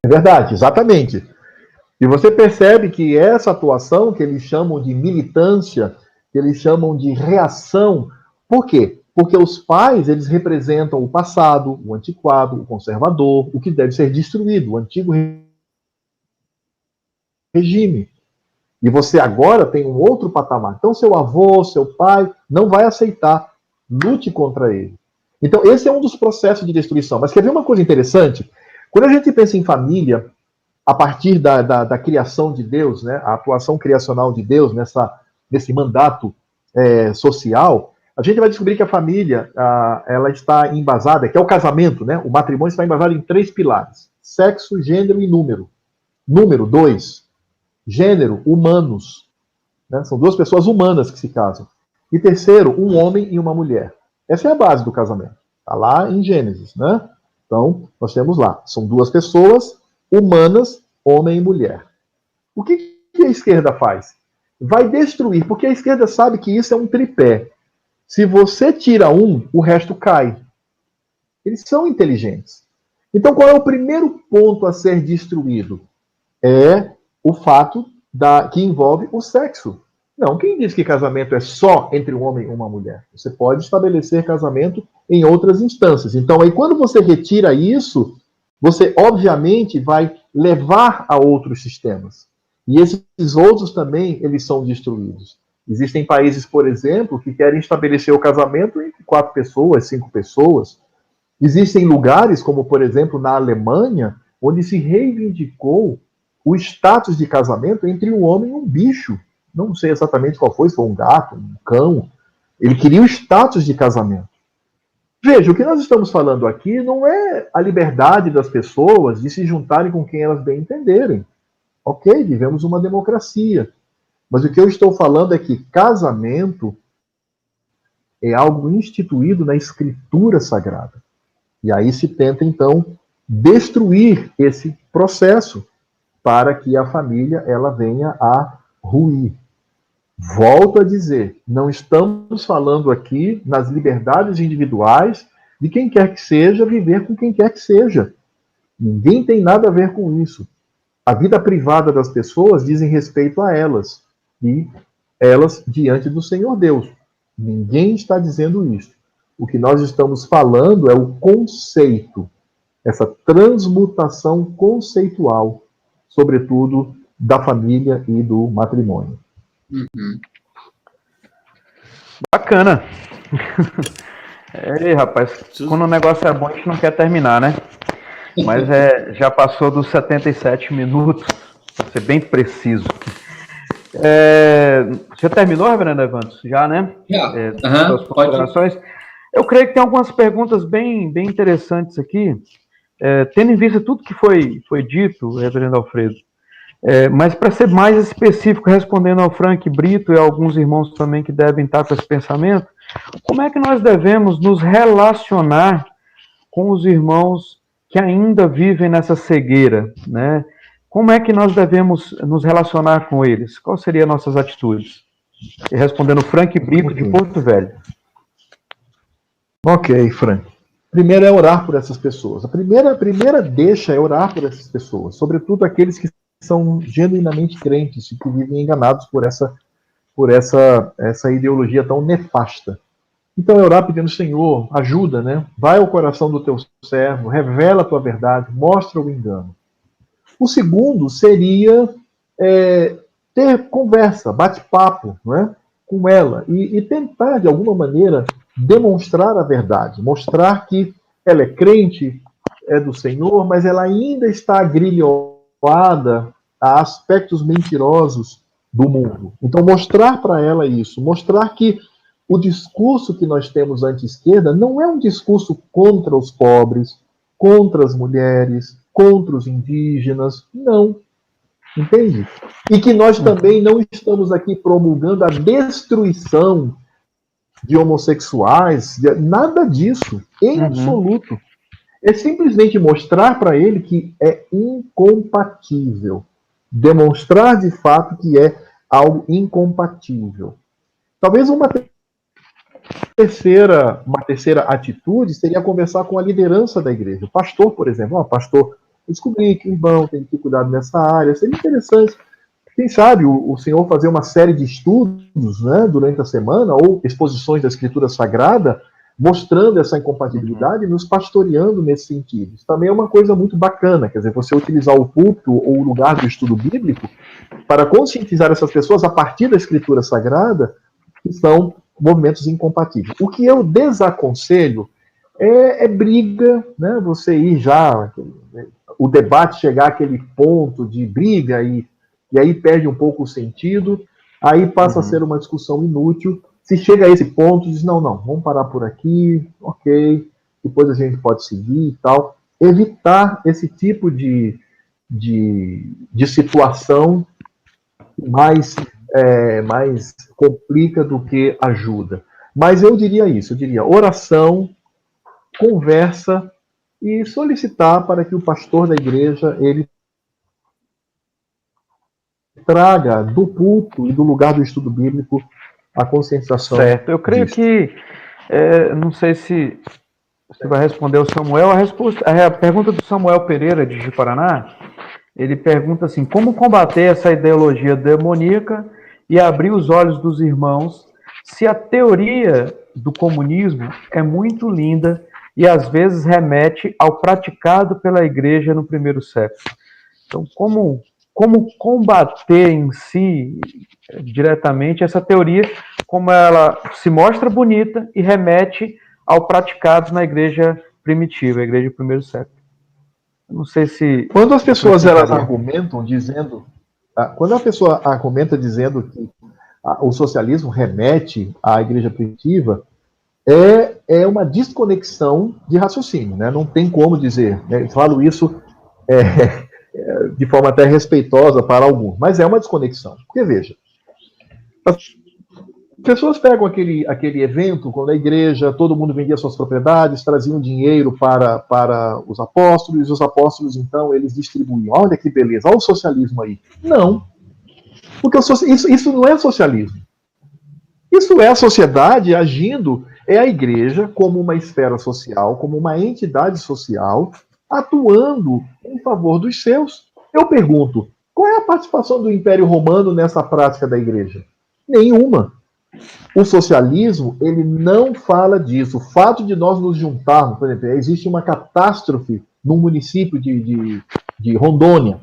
É verdade, exatamente. E você percebe que essa atuação, que eles chamam de militância, que eles chamam de reação, por quê? Porque os pais, eles representam o passado, o antiquado, o conservador, o que deve ser destruído, o antigo regime. E você agora tem um outro patamar. Então, seu avô, seu pai, não vai aceitar. Lute contra ele. Então, esse é um dos processos de destruição. Mas quer ver uma coisa interessante? Quando a gente pensa em família, a partir da criação de Deus, né, a atuação criacional de Deus nesse mandato social, a gente vai descobrir que a família ela está embasada, que é o casamento, né? O matrimônio está embasado em 3 pilares: sexo, gênero e número. Número 2, gênero, humanos. Né? São 2 pessoas humanas que se casam. E terceiro, um homem e uma mulher. Essa é a base do casamento. Está lá em Gênesis, né? Então, nós temos lá, são 2 pessoas humanas, homem e mulher. O que a esquerda faz? Vai destruir, porque a esquerda sabe que isso é um tripé. Se você tira um, o resto cai. Eles são inteligentes. Então, qual é o primeiro ponto a ser destruído? É o fato que envolve o sexo. Não, quem diz que casamento é só entre um homem e uma mulher? Você pode estabelecer casamento em outras instâncias. Então, aí quando você retira isso, você obviamente vai levar a outros sistemas. E esses outros também, eles são destruídos. Existem países, por exemplo, que querem estabelecer o casamento entre 4 pessoas, 5 pessoas. Existem lugares, como por exemplo na Alemanha, onde se reivindicou o status de casamento entre um homem e um bicho. Não sei exatamente qual foi, se foi um gato, um cão. Ele queria o status de casamento. Veja, o que nós estamos falando aqui não é a liberdade das pessoas de se juntarem com quem elas bem entenderem. Ok, vivemos uma democracia. Mas o que eu estou falando é que casamento é algo instituído na Escritura Sagrada. E aí se tenta, então, destruir esse processo para que a família ela venha a ruir. Volto a dizer, não estamos falando aqui nas liberdades individuais de quem quer que seja viver com quem quer que seja. Ninguém tem nada a ver com isso. A vida privada das pessoas dizem respeito a elas e elas diante do Senhor Deus. Ninguém está dizendo isso. O que nós estamos falando é o conceito, essa transmutação conceitual, sobretudo da família e do matrimônio. Uhum. Bacana. Ei, rapaz, quando o negócio é bom, a gente não quer terminar, né? Mas já passou dos 77 minutos, para ser bem preciso. Você terminou, Reverendo Evantos? Já, né? Já. Suas considerações. Eu creio que tem algumas perguntas bem interessantes aqui, tendo em vista tudo que foi dito, Reverendo Alfredo. Mas para ser mais específico, respondendo ao Frank Brito e a alguns irmãos também que devem estar com esse pensamento, como é que nós devemos nos relacionar com os irmãos que ainda vivem nessa cegueira, né? Como é que nós devemos nos relacionar com eles? Quais seriam nossas atitudes? E respondendo Frank Brito, de Porto Velho. Ok, Frank. Primeiro é orar por essas pessoas. A primeira deixa é orar por essas pessoas, sobretudo aqueles que são genuinamente crentes e que vivem enganados por essa ideologia tão nefasta. Então é orar pedindo, Senhor, ajuda, né? Vai ao coração do teu servo, revela a tua verdade, mostra o engano. O segundo seria ter conversa, bate-papo, né, com ela e tentar, de alguma maneira, demonstrar a verdade, mostrar que ela é crente, é do Senhor, mas ela ainda está agrilhoada a aspectos mentirosos do mundo. Então, mostrar para ela isso, mostrar que o discurso que nós temos anti-esquerda não é um discurso contra os pobres, contra as mulheres, contra os indígenas, não. Entende? E que nós também não estamos aqui promulgando a destruição de homossexuais, nada disso, em absoluto. É simplesmente mostrar para ele que é incompatível. Demonstrar de fato que é algo incompatível. Talvez uma terceira atitude seria conversar com a liderança da igreja. O pastor, por exemplo, pastor, eu descobri que o irmão tem dificuldade nessa área, seria interessante. Quem sabe o senhor fazer uma série de estudos, né, durante a semana, ou exposições da Escritura Sagrada, mostrando essa incompatibilidade e nos pastoreando nesse sentido. Isso também é uma coisa muito bacana, quer dizer, você utilizar o púlpito ou o lugar do estudo bíblico para conscientizar essas pessoas a partir da Escritura Sagrada que são movimentos incompatíveis. O que eu desaconselho é briga, né? Você ir já, o debate chegar àquele ponto de briga e aí perde um pouco o sentido, aí passa a ser uma discussão inútil. Se chega a esse ponto, diz, não, vamos parar por aqui, ok, depois a gente pode seguir e tal. Evitar esse tipo de situação mais complica do que ajuda. Mas eu diria isso, eu diria oração, conversa e solicitar para que o pastor da igreja, ele traga do púlpito e do lugar do estudo bíblico a conscientização. Certo, eu creio que, não sei se você vai responder ao Samuel, a pergunta do Samuel Pereira, de Ji-Paraná, ele pergunta assim, como combater essa ideologia demoníaca e abrir os olhos dos irmãos se a teoria do comunismo é muito linda e às vezes remete ao praticado pela igreja no primeiro século. Então, como combater em si, diretamente, essa teoria, como ela se mostra bonita e remete ao praticado na igreja primitiva, a igreja do primeiro século. Não sei se... Quando as pessoas elas argumentam dizendo... Quando a pessoa argumenta dizendo que o socialismo remete à igreja primitiva, é uma desconexão de raciocínio, né? Não tem como dizer, né? Eu falo isso de forma até respeitosa para alguns, mas é uma desconexão. Porque, veja, as pessoas pegam aquele evento, quando a igreja, todo mundo vendia suas propriedades, traziam dinheiro para os apóstolos, e os apóstolos, então, eles distribuíam. Olha que beleza, olha o socialismo aí. Não, porque isso não é socialismo. Isso é a sociedade agindo, é a igreja como uma esfera social, como uma entidade social, atuando em favor dos seus. Eu pergunto, qual é a participação do Império Romano nessa prática da igreja? Nenhuma. O socialismo, ele não fala disso. O fato de nós nos juntarmos, por exemplo, existe uma catástrofe no município de Rondônia.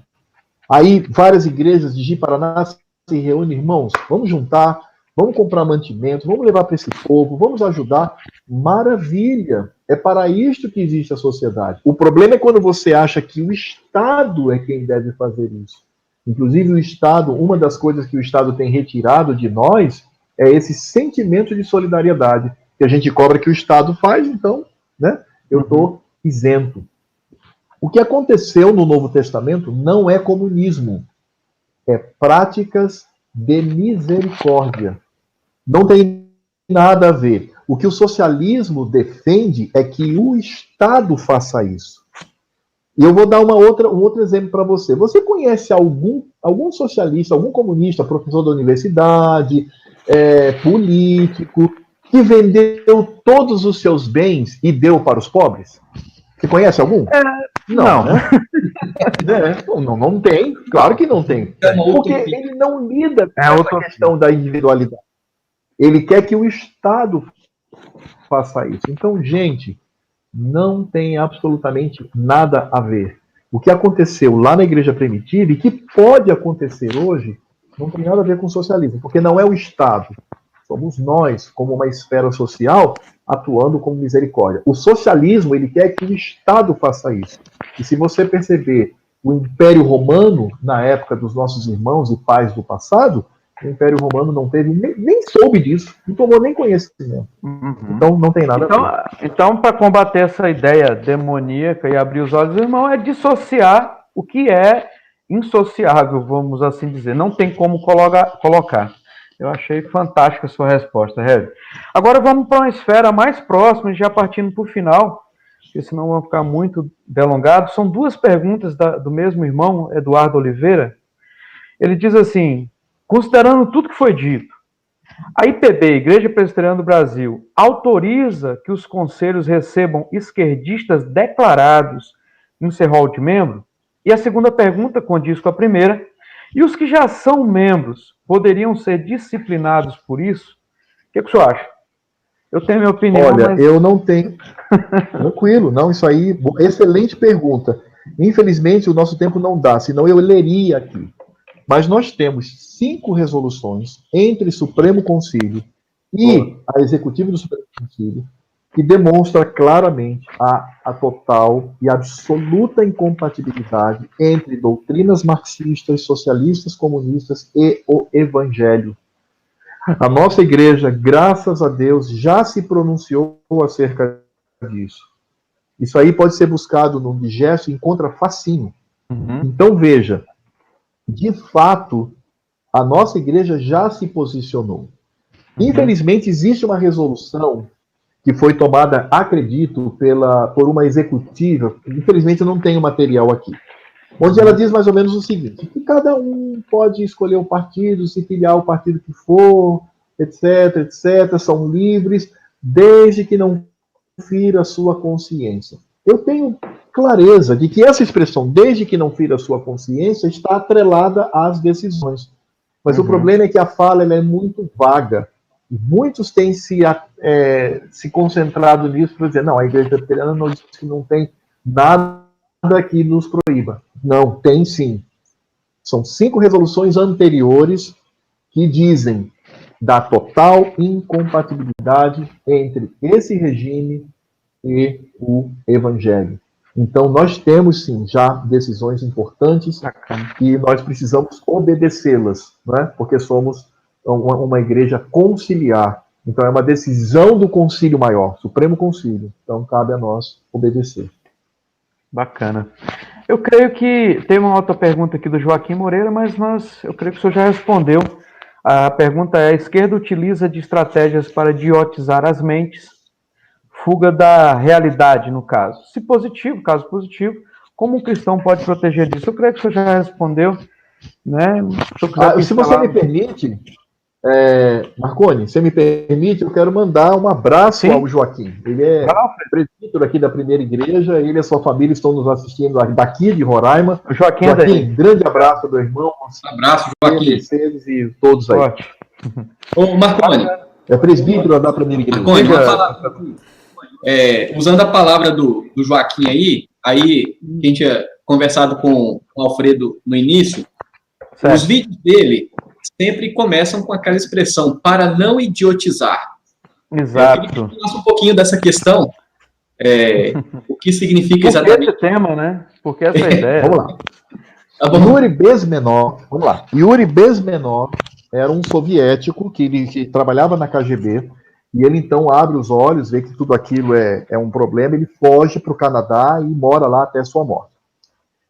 Aí várias igrejas de Ji-Paraná se reúnem, irmãos, vamos juntar, vamos comprar mantimento, vamos levar para esse povo, vamos ajudar. Maravilha! É para isto que existe a sociedade. O problema é quando você acha que o Estado é quem deve fazer isso. Inclusive o Estado, uma das coisas que o Estado tem retirado de nós é esse sentimento de solidariedade que a gente cobra que o Estado faz, então, né, eu estou isento. O que aconteceu no Novo Testamento não é comunismo, é práticas de misericórdia. Não tem nada a ver. O que o socialismo defende é que o Estado faça isso. E eu vou dar um outro exemplo para você. Você conhece algum socialista, algum comunista, professor da universidade, político, que vendeu todos os seus bens e deu para os pobres? Você conhece algum? Não. Né? Não tem. Claro que não tem. Porque ele não lida com essa questão da individualidade. Ele quer que o Estado faça isso. Então, gente, não tem absolutamente nada a ver. O que aconteceu lá na igreja primitiva e que pode acontecer hoje não tem nada a ver com o socialismo, porque não é o Estado. Somos nós, como uma esfera social, atuando como misericórdia. O socialismo, ele quer que o Estado faça isso. E se você perceber o Império Romano, na época dos nossos irmãos e pais do passado, o Império Romano não teve, nem soube disso, não tomou nem conhecimento. Então não tem nada a ver. Então, para combater essa ideia demoníaca e abrir os olhos do irmão, é dissociar o que é insociável, vamos assim dizer. Não tem como colocar. Eu achei fantástica a sua resposta, Rev. Agora vamos para uma esfera mais próxima, já partindo para o final, porque senão vão ficar muito delongados. São duas perguntas do mesmo irmão, Eduardo Oliveira. Ele diz assim, considerando tudo que foi dito, a IPB, Igreja Presbiteriana do Brasil, autoriza que os conselhos recebam esquerdistas declarados em seu rol de membro? E a segunda pergunta condiz com a primeira. E os que já são membros poderiam ser disciplinados por isso? O que o senhor acha? Eu tenho minha opinião, Olha, mas... eu não tenho. Tranquilo, não, isso aí, excelente pergunta. Infelizmente, o nosso tempo não dá, senão eu leria aqui. Mas nós temos 5 resoluções entre Supremo Conselho e a Executiva do Supremo Conselho que demonstra claramente a total e absoluta incompatibilidade entre doutrinas marxistas, socialistas, comunistas e o Evangelho. A nossa igreja, graças a Deus, já se pronunciou acerca disso. Isso aí pode ser buscado no Digesto e encontra facinho. Então veja, de fato, a nossa igreja já se posicionou. Infelizmente, existe uma resolução que foi tomada, acredito, por uma executiva, infelizmente eu não tenho material aqui, onde ela diz mais ou menos o seguinte, que cada um pode escolher o partido, se filiar ao partido que for, etc, etc, são livres, desde que não fira a sua consciência. Eu tenho clareza de que essa expressão, desde que não fira a sua consciência, está atrelada às decisões. Mas o problema é que a fala ela é muito vaga. Muitos têm se concentrado nisso para dizer, não, a igreja presbiteriana não diz que não tem nada que nos proíba. Não, tem sim. São 5 resoluções anteriores que dizem da total incompatibilidade entre esse regime e o evangelho. Então, nós temos, sim, já decisões importantes e nós precisamos obedecê-las, né? Porque somos uma igreja conciliar. Então, é uma decisão do Concílio Maior, Supremo Concílio. Então, cabe a nós obedecer. Bacana. Eu creio que tem uma outra pergunta aqui do Joaquim Moreira, mas eu creio que o senhor já respondeu. A pergunta é: a esquerda utiliza de estratégias para idiotizar as mentes, fuga da realidade, no caso. Se positivo, caso positivo, como um cristão pode proteger disso? Eu creio que o senhor já respondeu, né? Se você me permite, Marconi, se me permite, eu quero mandar um abraço ao Joaquim. Ele é presbítero aqui da primeira igreja, ele e a sua família estão nos assistindo daqui de Roraima. Joaquim, grande abraço, meu irmão. Um abraço, Joaquim. E todos aí. Ô, Marconi. É presbítero da primeira igreja. Marconi, usando a palavra do Joaquim aí, que a gente tinha conversado com o Alfredo no início, certo. Os vídeos dele sempre começam com aquela expressão, para não idiotizar. Exato. Eu queria que falasse um pouquinho dessa questão, o que significa exatamente. Por que esse tema, né? Por que essa ideia? Vamos lá. Yuri Bezmenov, vamos lá. Yuri Bezmenov era um soviético que trabalhava na KGB, e ele então abre os olhos, vê que tudo aquilo é um problema, ele foge para o Canadá e mora lá até sua morte.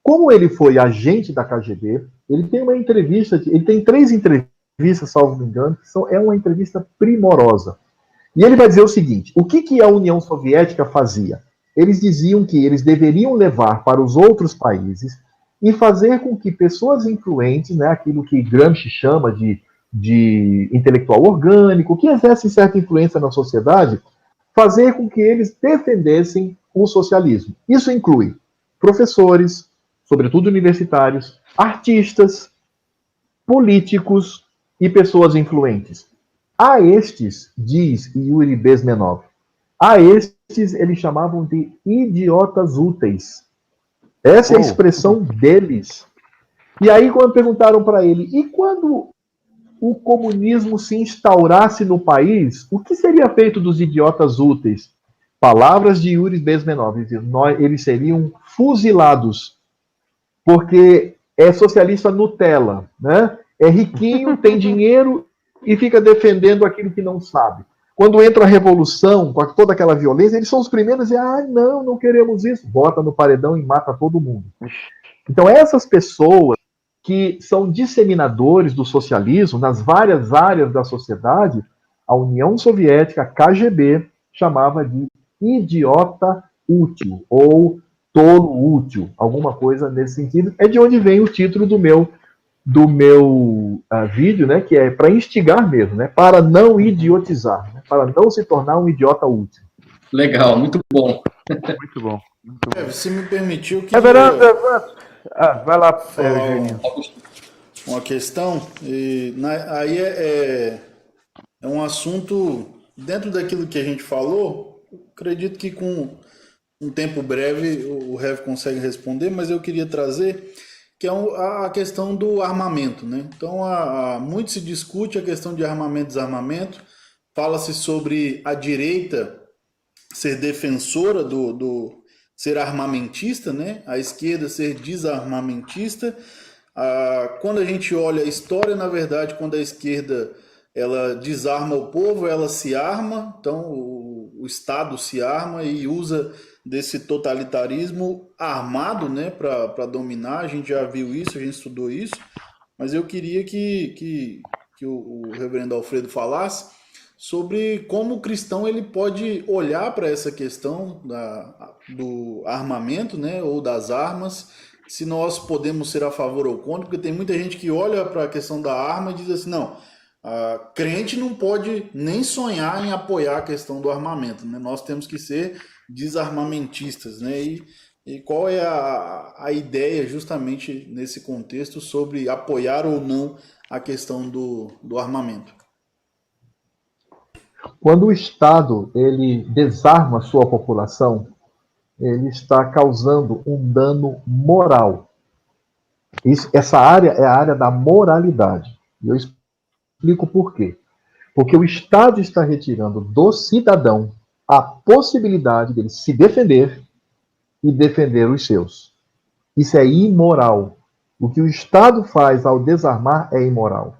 Como ele foi agente da KGB, ele tem uma entrevista, ele tem 3 entrevistas, salvo me engano, que é uma entrevista primorosa. E ele vai dizer o seguinte: o que a União Soviética fazia? Eles diziam que eles deveriam levar para os outros países e fazer com que pessoas influentes, né, aquilo que Gramsci chama de intelectual orgânico, que exerce certa influência na sociedade, fazer com que eles defendessem o socialismo. Isso inclui professores, sobretudo universitários, artistas, políticos e pessoas influentes. A estes, diz Yuri Bezmenov, a estes eles chamavam de idiotas úteis. Essa é a expressão deles. E aí, quando perguntaram para ele, e quando o comunismo se instaurasse no país, o que seria feito dos idiotas úteis? Palavras de Yuri Bezmenov, eles seriam fuzilados, porque é socialista Nutella, né? É riquinho, tem dinheiro e fica defendendo aquilo que não sabe. Quando entra a revolução, com toda aquela violência, eles são os primeiros a dizer, não queremos isso. Bota no paredão e mata todo mundo. Então, essas pessoas que são disseminadores do socialismo nas várias áreas da sociedade, a União Soviética, a KGB, chamava de idiota útil, ou tolo útil, alguma coisa nesse sentido. É de onde vem o título do meu vídeo, né, que é para instigar mesmo, né, para não idiotizar, né, para não se tornar um idiota útil. Legal, muito bom. Muito bom. Muito bom. Se me permitiu que vai lá, Eugênio. Uma questão, aí é um assunto dentro daquilo que a gente falou, acredito que com um tempo breve o Rev consegue responder, mas eu queria trazer que é a questão do armamento, né? Então, muito se discute a questão de armamento e desarmamento, fala-se sobre a direita ser defensora do ser armamentista, né? A esquerda ser desarmamentista. Quando a gente olha a história, na verdade, quando a esquerda ela desarma o povo, ela se arma, então o Estado se arma e usa desse totalitarismo armado, né, para dominar. A gente já viu isso, a gente estudou isso, mas eu queria que o reverendo Alfredo falasse sobre como o cristão ele pode olhar para essa questão do armamento, né, ou das armas, se nós podemos ser a favor ou contra, porque tem muita gente que olha para a questão da arma e diz assim, não, crente não pode nem sonhar em apoiar a questão do armamento, né? Nós temos que ser desarmamentistas, né? E qual é a ideia justamente nesse contexto sobre apoiar ou não a questão do armamento? Quando o Estado ele desarma a sua população, ele está causando um dano moral. Essa área é a área da moralidade. E eu explico por quê. Porque o Estado está retirando do cidadão a possibilidade dele se defender e defender os seus. Isso é imoral. O que o Estado faz ao desarmar é imoral.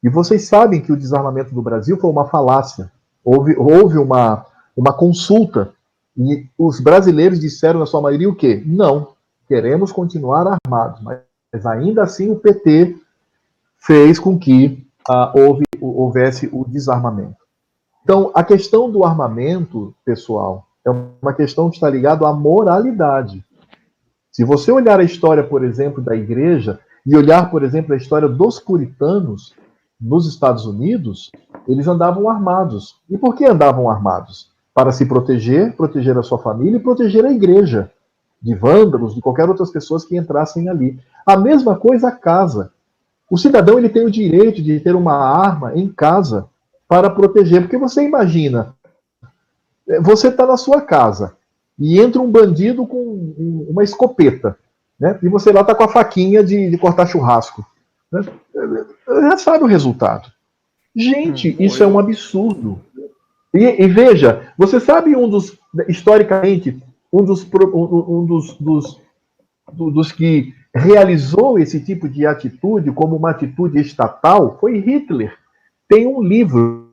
E vocês sabem que o desarmamento do Brasil foi uma falácia. Houve uma consulta e os brasileiros disseram, na sua maioria, o quê? Não, queremos continuar armados. Mas ainda assim o PT fez com que houvesse o desarmamento. Então, a questão do armamento, pessoal, é uma questão que está ligada à moralidade. Se você olhar a história, por exemplo, da igreja, e olhar, por exemplo, a história dos puritanos nos Estados Unidos, eles andavam armados. E por que andavam armados? Para se proteger, proteger a sua família e proteger a igreja de vândalos, de qualquer outras pessoas que entrassem ali. A mesma coisa a casa. O cidadão ele tem o direito de ter uma arma em casa para proteger. Porque você imagina, você está na sua casa e entra um bandido com uma escopeta, né? E você lá está com a faquinha de cortar churrasco. Né? Já sabe o resultado. Gente, isso é um absurdo. E veja, você sabe historicamente, um dos que realizou esse tipo de atitude como uma atitude estatal foi Hitler. Tem um livro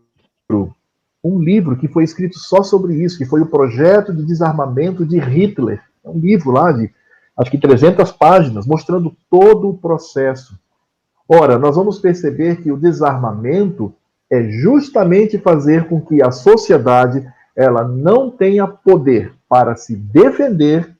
que foi escrito só sobre isso, que foi o Projeto de Desarmamento de Hitler. É um livro lá de, acho que 300 páginas, mostrando todo o processo. Ora, nós vamos perceber que o desarmamento é justamente fazer com que a sociedade ela não tenha poder para se defender,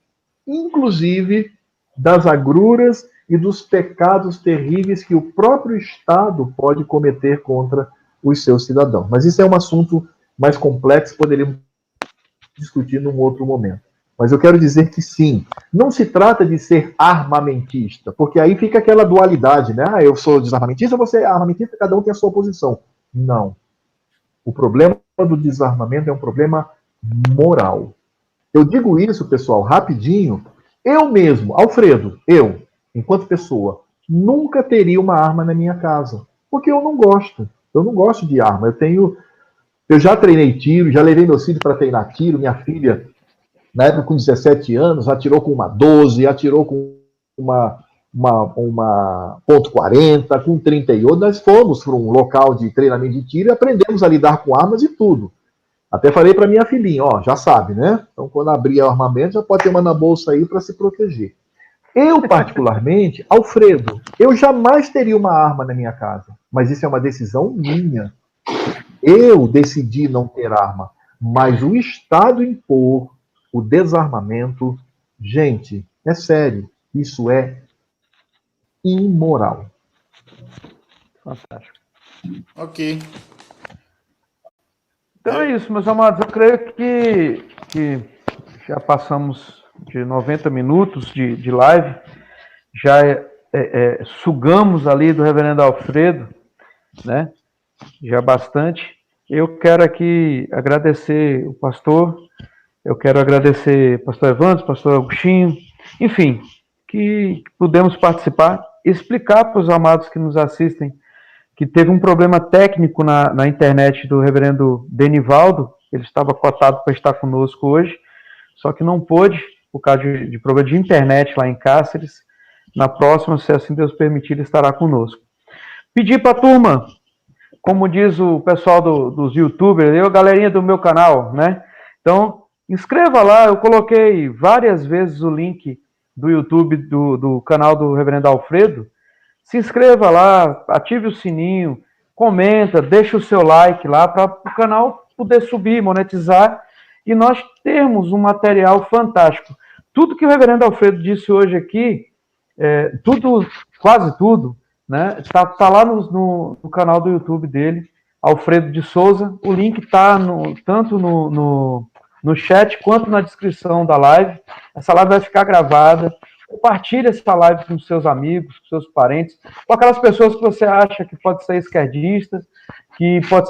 inclusive das agruras e dos pecados terríveis que o próprio Estado pode cometer contra os seus cidadãos. Mas isso é um assunto mais complexo, poderíamos discutir num outro momento. Mas eu quero dizer que sim, não se trata de ser armamentista, porque aí fica aquela dualidade, né? Eu sou desarmamentista, você é armamentista, cada um tem a sua posição. Não. O problema do desarmamento é um problema moral. Eu digo isso, pessoal, rapidinho. Eu mesmo, Alfredo, enquanto pessoa, nunca teria uma arma na minha casa, porque eu não gosto. Eu não gosto de arma. Eu já treinei tiro, já levei meus filhos para treinar tiro. Minha filha, na época com 17 anos, atirou com uma 12, atirou com uma .40, com 38. Nós fomos para um local de treinamento de tiro e aprendemos a lidar com armas e tudo. Até falei para minha filhinha, ó, já sabe, né? Então, quando abrir o armamento, já pode ter uma na bolsa aí para se proteger. Eu, particularmente, Alfredo, eu jamais teria uma arma na minha casa, mas isso é uma decisão minha. Eu decidi não ter arma, mas o Estado impor o desarmamento, gente, é sério, isso é imoral. Fantástico. Ok. Então é isso, meus amados. Eu creio que já passamos de 90 minutos de live. Já sugamos ali do reverendo Alfredo, né? Já bastante. Eu quero aqui agradecer o pastor, eu quero agradecer o pastor Evandro, o pastor Agostinho, enfim, que pudemos participar, explicar para os amados que nos assistem que teve um problema técnico na internet do reverendo Benivaldo, ele estava cotado para estar conosco hoje, só que não pôde, por causa de problema de internet lá em Cáceres. Na próxima, se assim Deus permitir, ele estará conosco. Pedir para a turma, como diz o pessoal dos youtubers, eu, galerinha do meu canal, né? Então, inscreva lá, eu coloquei várias vezes o link do YouTube do canal do reverendo Alfredo. Se inscreva lá, ative o sininho, comenta, deixa o seu like lá para o canal poder subir, monetizar e nós termos um material fantástico. Tudo que o reverendo Alfredo disse hoje aqui, quase tudo, né, tá lá no canal do YouTube dele, Alfredo de Souza. O link está tanto no chat quanto na descrição da live. Essa live vai ficar gravada. Compartilhe essa live com seus amigos, com seus parentes, com aquelas pessoas que você acha que pode ser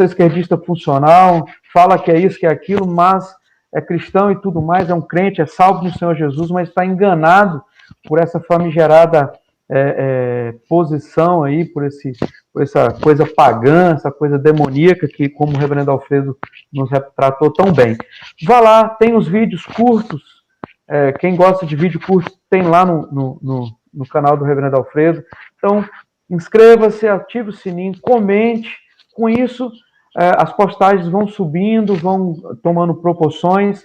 esquerdista funcional, fala que é isso, que é aquilo, mas é cristão e tudo mais, é um crente, é salvo no Senhor Jesus, mas está enganado por essa famigerada posição aí, por essa coisa pagã, essa coisa demoníaca que, como o reverendo Alfredo nos retratou tão bem. Vá lá, tem os vídeos curtos. Quem gosta de vídeo curto tem lá no canal do reverendo Alfredo. Então, inscreva-se, ative o sininho, comente. Com isso, as postagens vão subindo, vão tomando proporções.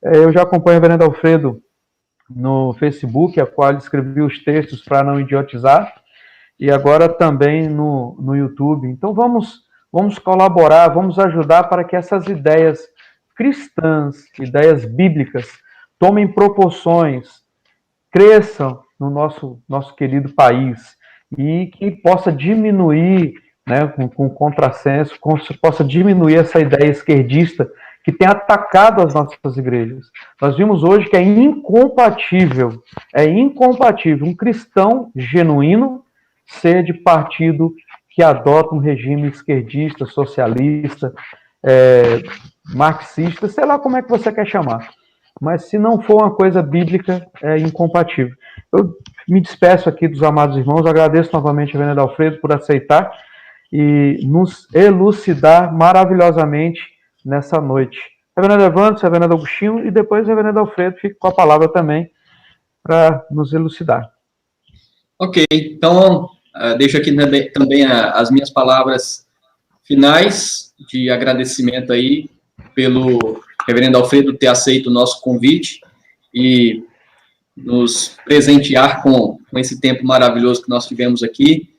Eu já acompanho o reverendo Alfredo no Facebook, a qual ele escreveu os textos para não idiotizar, e agora também no YouTube. Então, vamos colaborar, vamos ajudar para que essas ideias cristãs, ideias bíblicas, tomem proporções, cresçam no nosso querido país e que possa diminuir, né, com contrassenso, possa diminuir essa ideia esquerdista que tem atacado as nossas igrejas. Nós vimos hoje que é incompatível um cristão genuíno ser de partido que adota um regime esquerdista, socialista, marxista, sei lá como é que você quer chamar. Mas se não for uma coisa bíblica, é incompatível. Eu me despeço aqui dos amados irmãos, agradeço novamente ao reverendo Alfredo por aceitar e nos elucidar maravilhosamente nessa noite. Reverendo Evandro, reverendo Agostinho e depois o reverendo Alfredo fica com a palavra também para nos elucidar. Ok, então deixo aqui também as minhas palavras finais de agradecimento aí pelo reverendo Alfredo ter aceito o nosso convite e nos presentear com esse tempo maravilhoso que nós tivemos aqui.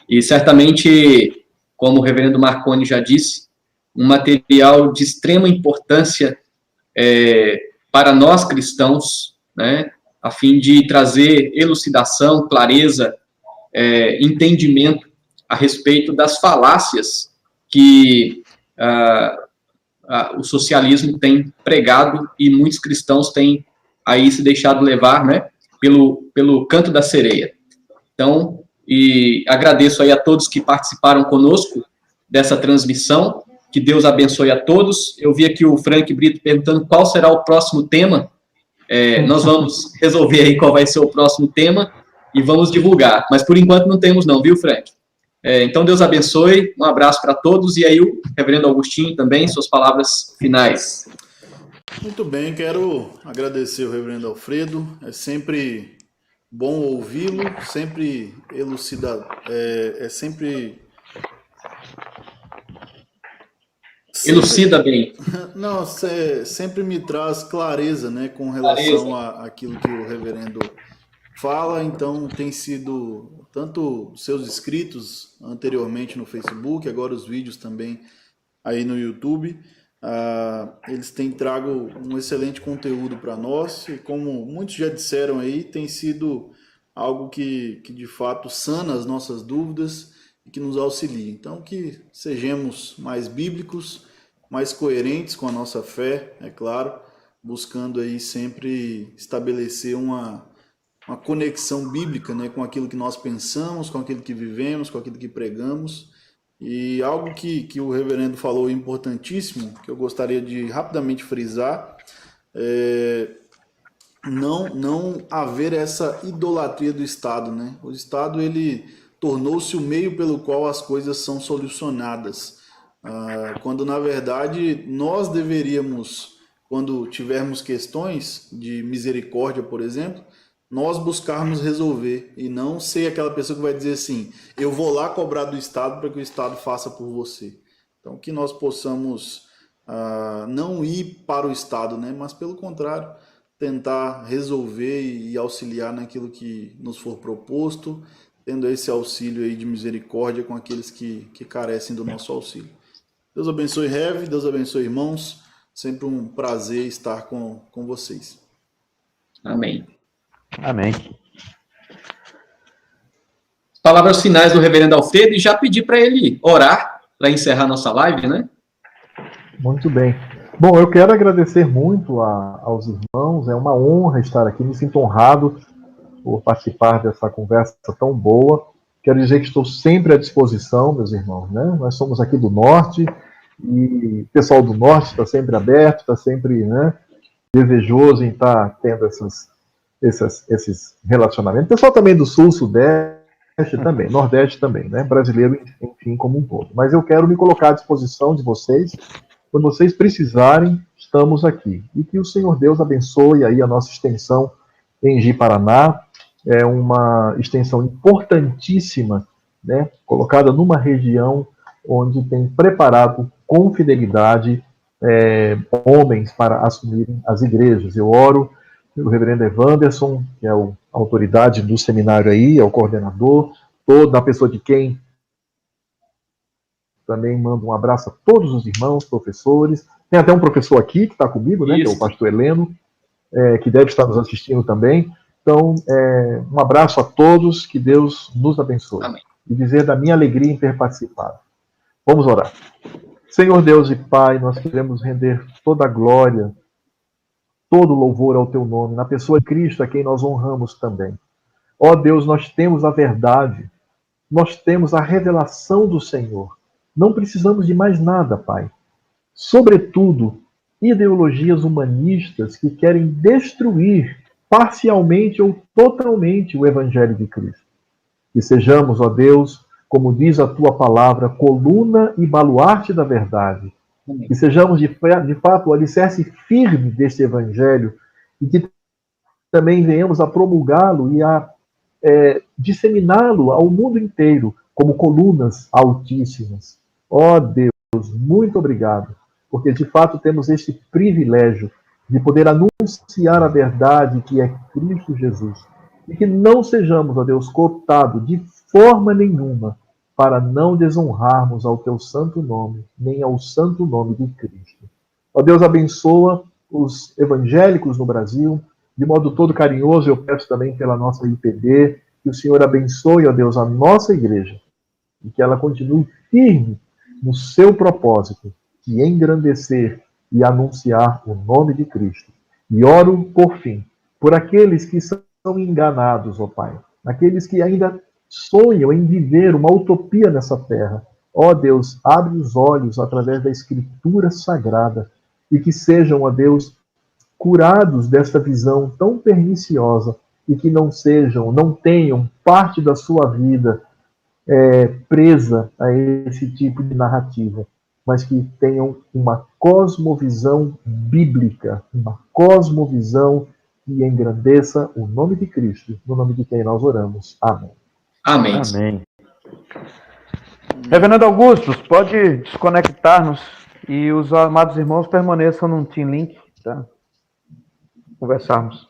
E certamente, como o reverendo Marconi já disse, um material de extrema importância para nós cristãos, né, a fim de trazer elucidação, clareza, entendimento a respeito das falácias que o socialismo tem pregado e muitos cristãos têm aí se deixado levar, né, pelo canto da sereia. Então, e agradeço aí a todos que participaram conosco dessa transmissão, que Deus abençoe a todos. Eu vi aqui o Frank Brito perguntando qual será o próximo tema. Nós vamos resolver aí qual vai ser o próximo tema e vamos divulgar, mas por enquanto não temos não, viu, Frank? Então, Deus abençoe, um abraço para todos, e aí o reverendo Agostinho também, suas palavras finais. Muito bem, quero agradecer o reverendo Alfredo, é sempre bom ouvi-lo, sempre elucidar, Elucida bem. Não, sempre me traz clareza, né, com relação àquilo que o reverendo fala. Então tem sido tanto seus escritos anteriormente no Facebook, agora os vídeos também aí no YouTube. Eles têm trago um excelente conteúdo para nós e, como muitos já disseram aí, tem sido algo que de fato sana as nossas dúvidas e que nos auxilia. Então, que sejamos mais bíblicos, mais coerentes com a nossa fé, é claro, buscando aí sempre estabelecer uma conexão bíblica, né, com aquilo que nós pensamos, com aquilo que vivemos, com aquilo que pregamos, E algo que o reverendo falou importantíssimo, que eu gostaria de rapidamente frisar, é não haver essa idolatria do Estado, né? O Estado, ele tornou-se o meio pelo qual as coisas são solucionadas, quando na verdade nós deveríamos, quando tivermos questões de misericórdia, por exemplo, nós buscarmos resolver e não ser aquela pessoa que vai dizer assim, eu vou lá cobrar do Estado para que o Estado faça por você. Então que nós possamos não ir para o Estado, né? Mas pelo contrário, tentar resolver e auxiliar naquilo que nos for proposto, tendo esse auxílio aí de misericórdia com aqueles que carecem do nosso auxílio. Deus abençoe, Rev, Deus abençoe, irmãos. Sempre um prazer estar com vocês. Amém. Amém. Palavras finais do reverendo Alfredo, e já pedi para ele orar para encerrar nossa live, né? Muito bem. Bom, eu quero agradecer muito aos irmãos, é uma honra estar aqui, me sinto honrado por participar dessa conversa tão boa. Quero dizer que estou sempre à disposição, meus irmãos, né? Nós somos aqui do Norte, e o pessoal do Norte está sempre aberto, está sempre, né, desejoso em estar tendo esses relacionamentos. O pessoal também do Sul, Sudeste também, Nordeste também, né? Brasileiro, enfim, como um todo. Mas eu quero me colocar à disposição de vocês. Quando vocês precisarem, estamos aqui. E que o Senhor Deus abençoe aí a nossa extensão em Ji-Paraná. É uma extensão importantíssima, né, colocada numa região onde tem preparado com fidelidade homens para assumirem as igrejas. Eu oro pelo reverendo Evanderson, que é a autoridade do seminário aí, é o coordenador, toda a pessoa de quem também mando um abraço a todos os irmãos, professores. Tem até um professor aqui que está comigo, né, que é o pastor Heleno, que deve estar nos assistindo também. Então, um abraço a todos, que Deus nos abençoe. Amém. E dizer da minha alegria em ter participado. Vamos orar. Senhor Deus e Pai, nós queremos render toda a glória, todo o louvor ao Teu nome, na pessoa de Cristo, a quem nós honramos também. Ó Deus, nós temos a verdade, nós temos a revelação do Senhor. Não precisamos de mais nada, Pai. Sobretudo, ideologias humanistas que querem destruir parcialmente ou totalmente o Evangelho de Cristo. Que sejamos, ó Deus, como diz a Tua palavra, coluna e baluarte da verdade. Que sejamos, de fato, o alicerce firme deste Evangelho e que também venhamos a promulgá-lo e a disseminá-lo ao mundo inteiro como colunas altíssimas. Ó Deus, muito obrigado, porque de fato temos este privilégio de poder anunciar a verdade que é Cristo Jesus. E que não sejamos, ó Deus, cooptados de forma nenhuma para não desonrarmos ao Teu santo nome, nem ao santo nome de Cristo. Ó Deus, abençoa os evangélicos no Brasil, de modo todo carinhoso, eu peço também pela nossa IPD, que o Senhor abençoe, ó Deus, a nossa igreja, e que ela continue firme no seu propósito, de engrandecer e anunciar o nome de Cristo. E oro, por fim, por aqueles que são enganados, ó Pai, aqueles que ainda sonham em viver uma utopia nessa terra. Ó Deus, abre os olhos através da Escritura Sagrada e que sejam, ó Deus, curados desta visão tão perniciosa e que não tenham parte da sua vida presa a esse tipo de narrativa, mas que tenham uma cosmovisão bíblica, uma cosmovisão que engrandeça o nome de Cristo, no nome de quem nós oramos. Amém. Amém. Amém. Reverendo Augusto, pode desconectar-nos e os amados irmãos permaneçam num Team Link, tá? Conversarmos.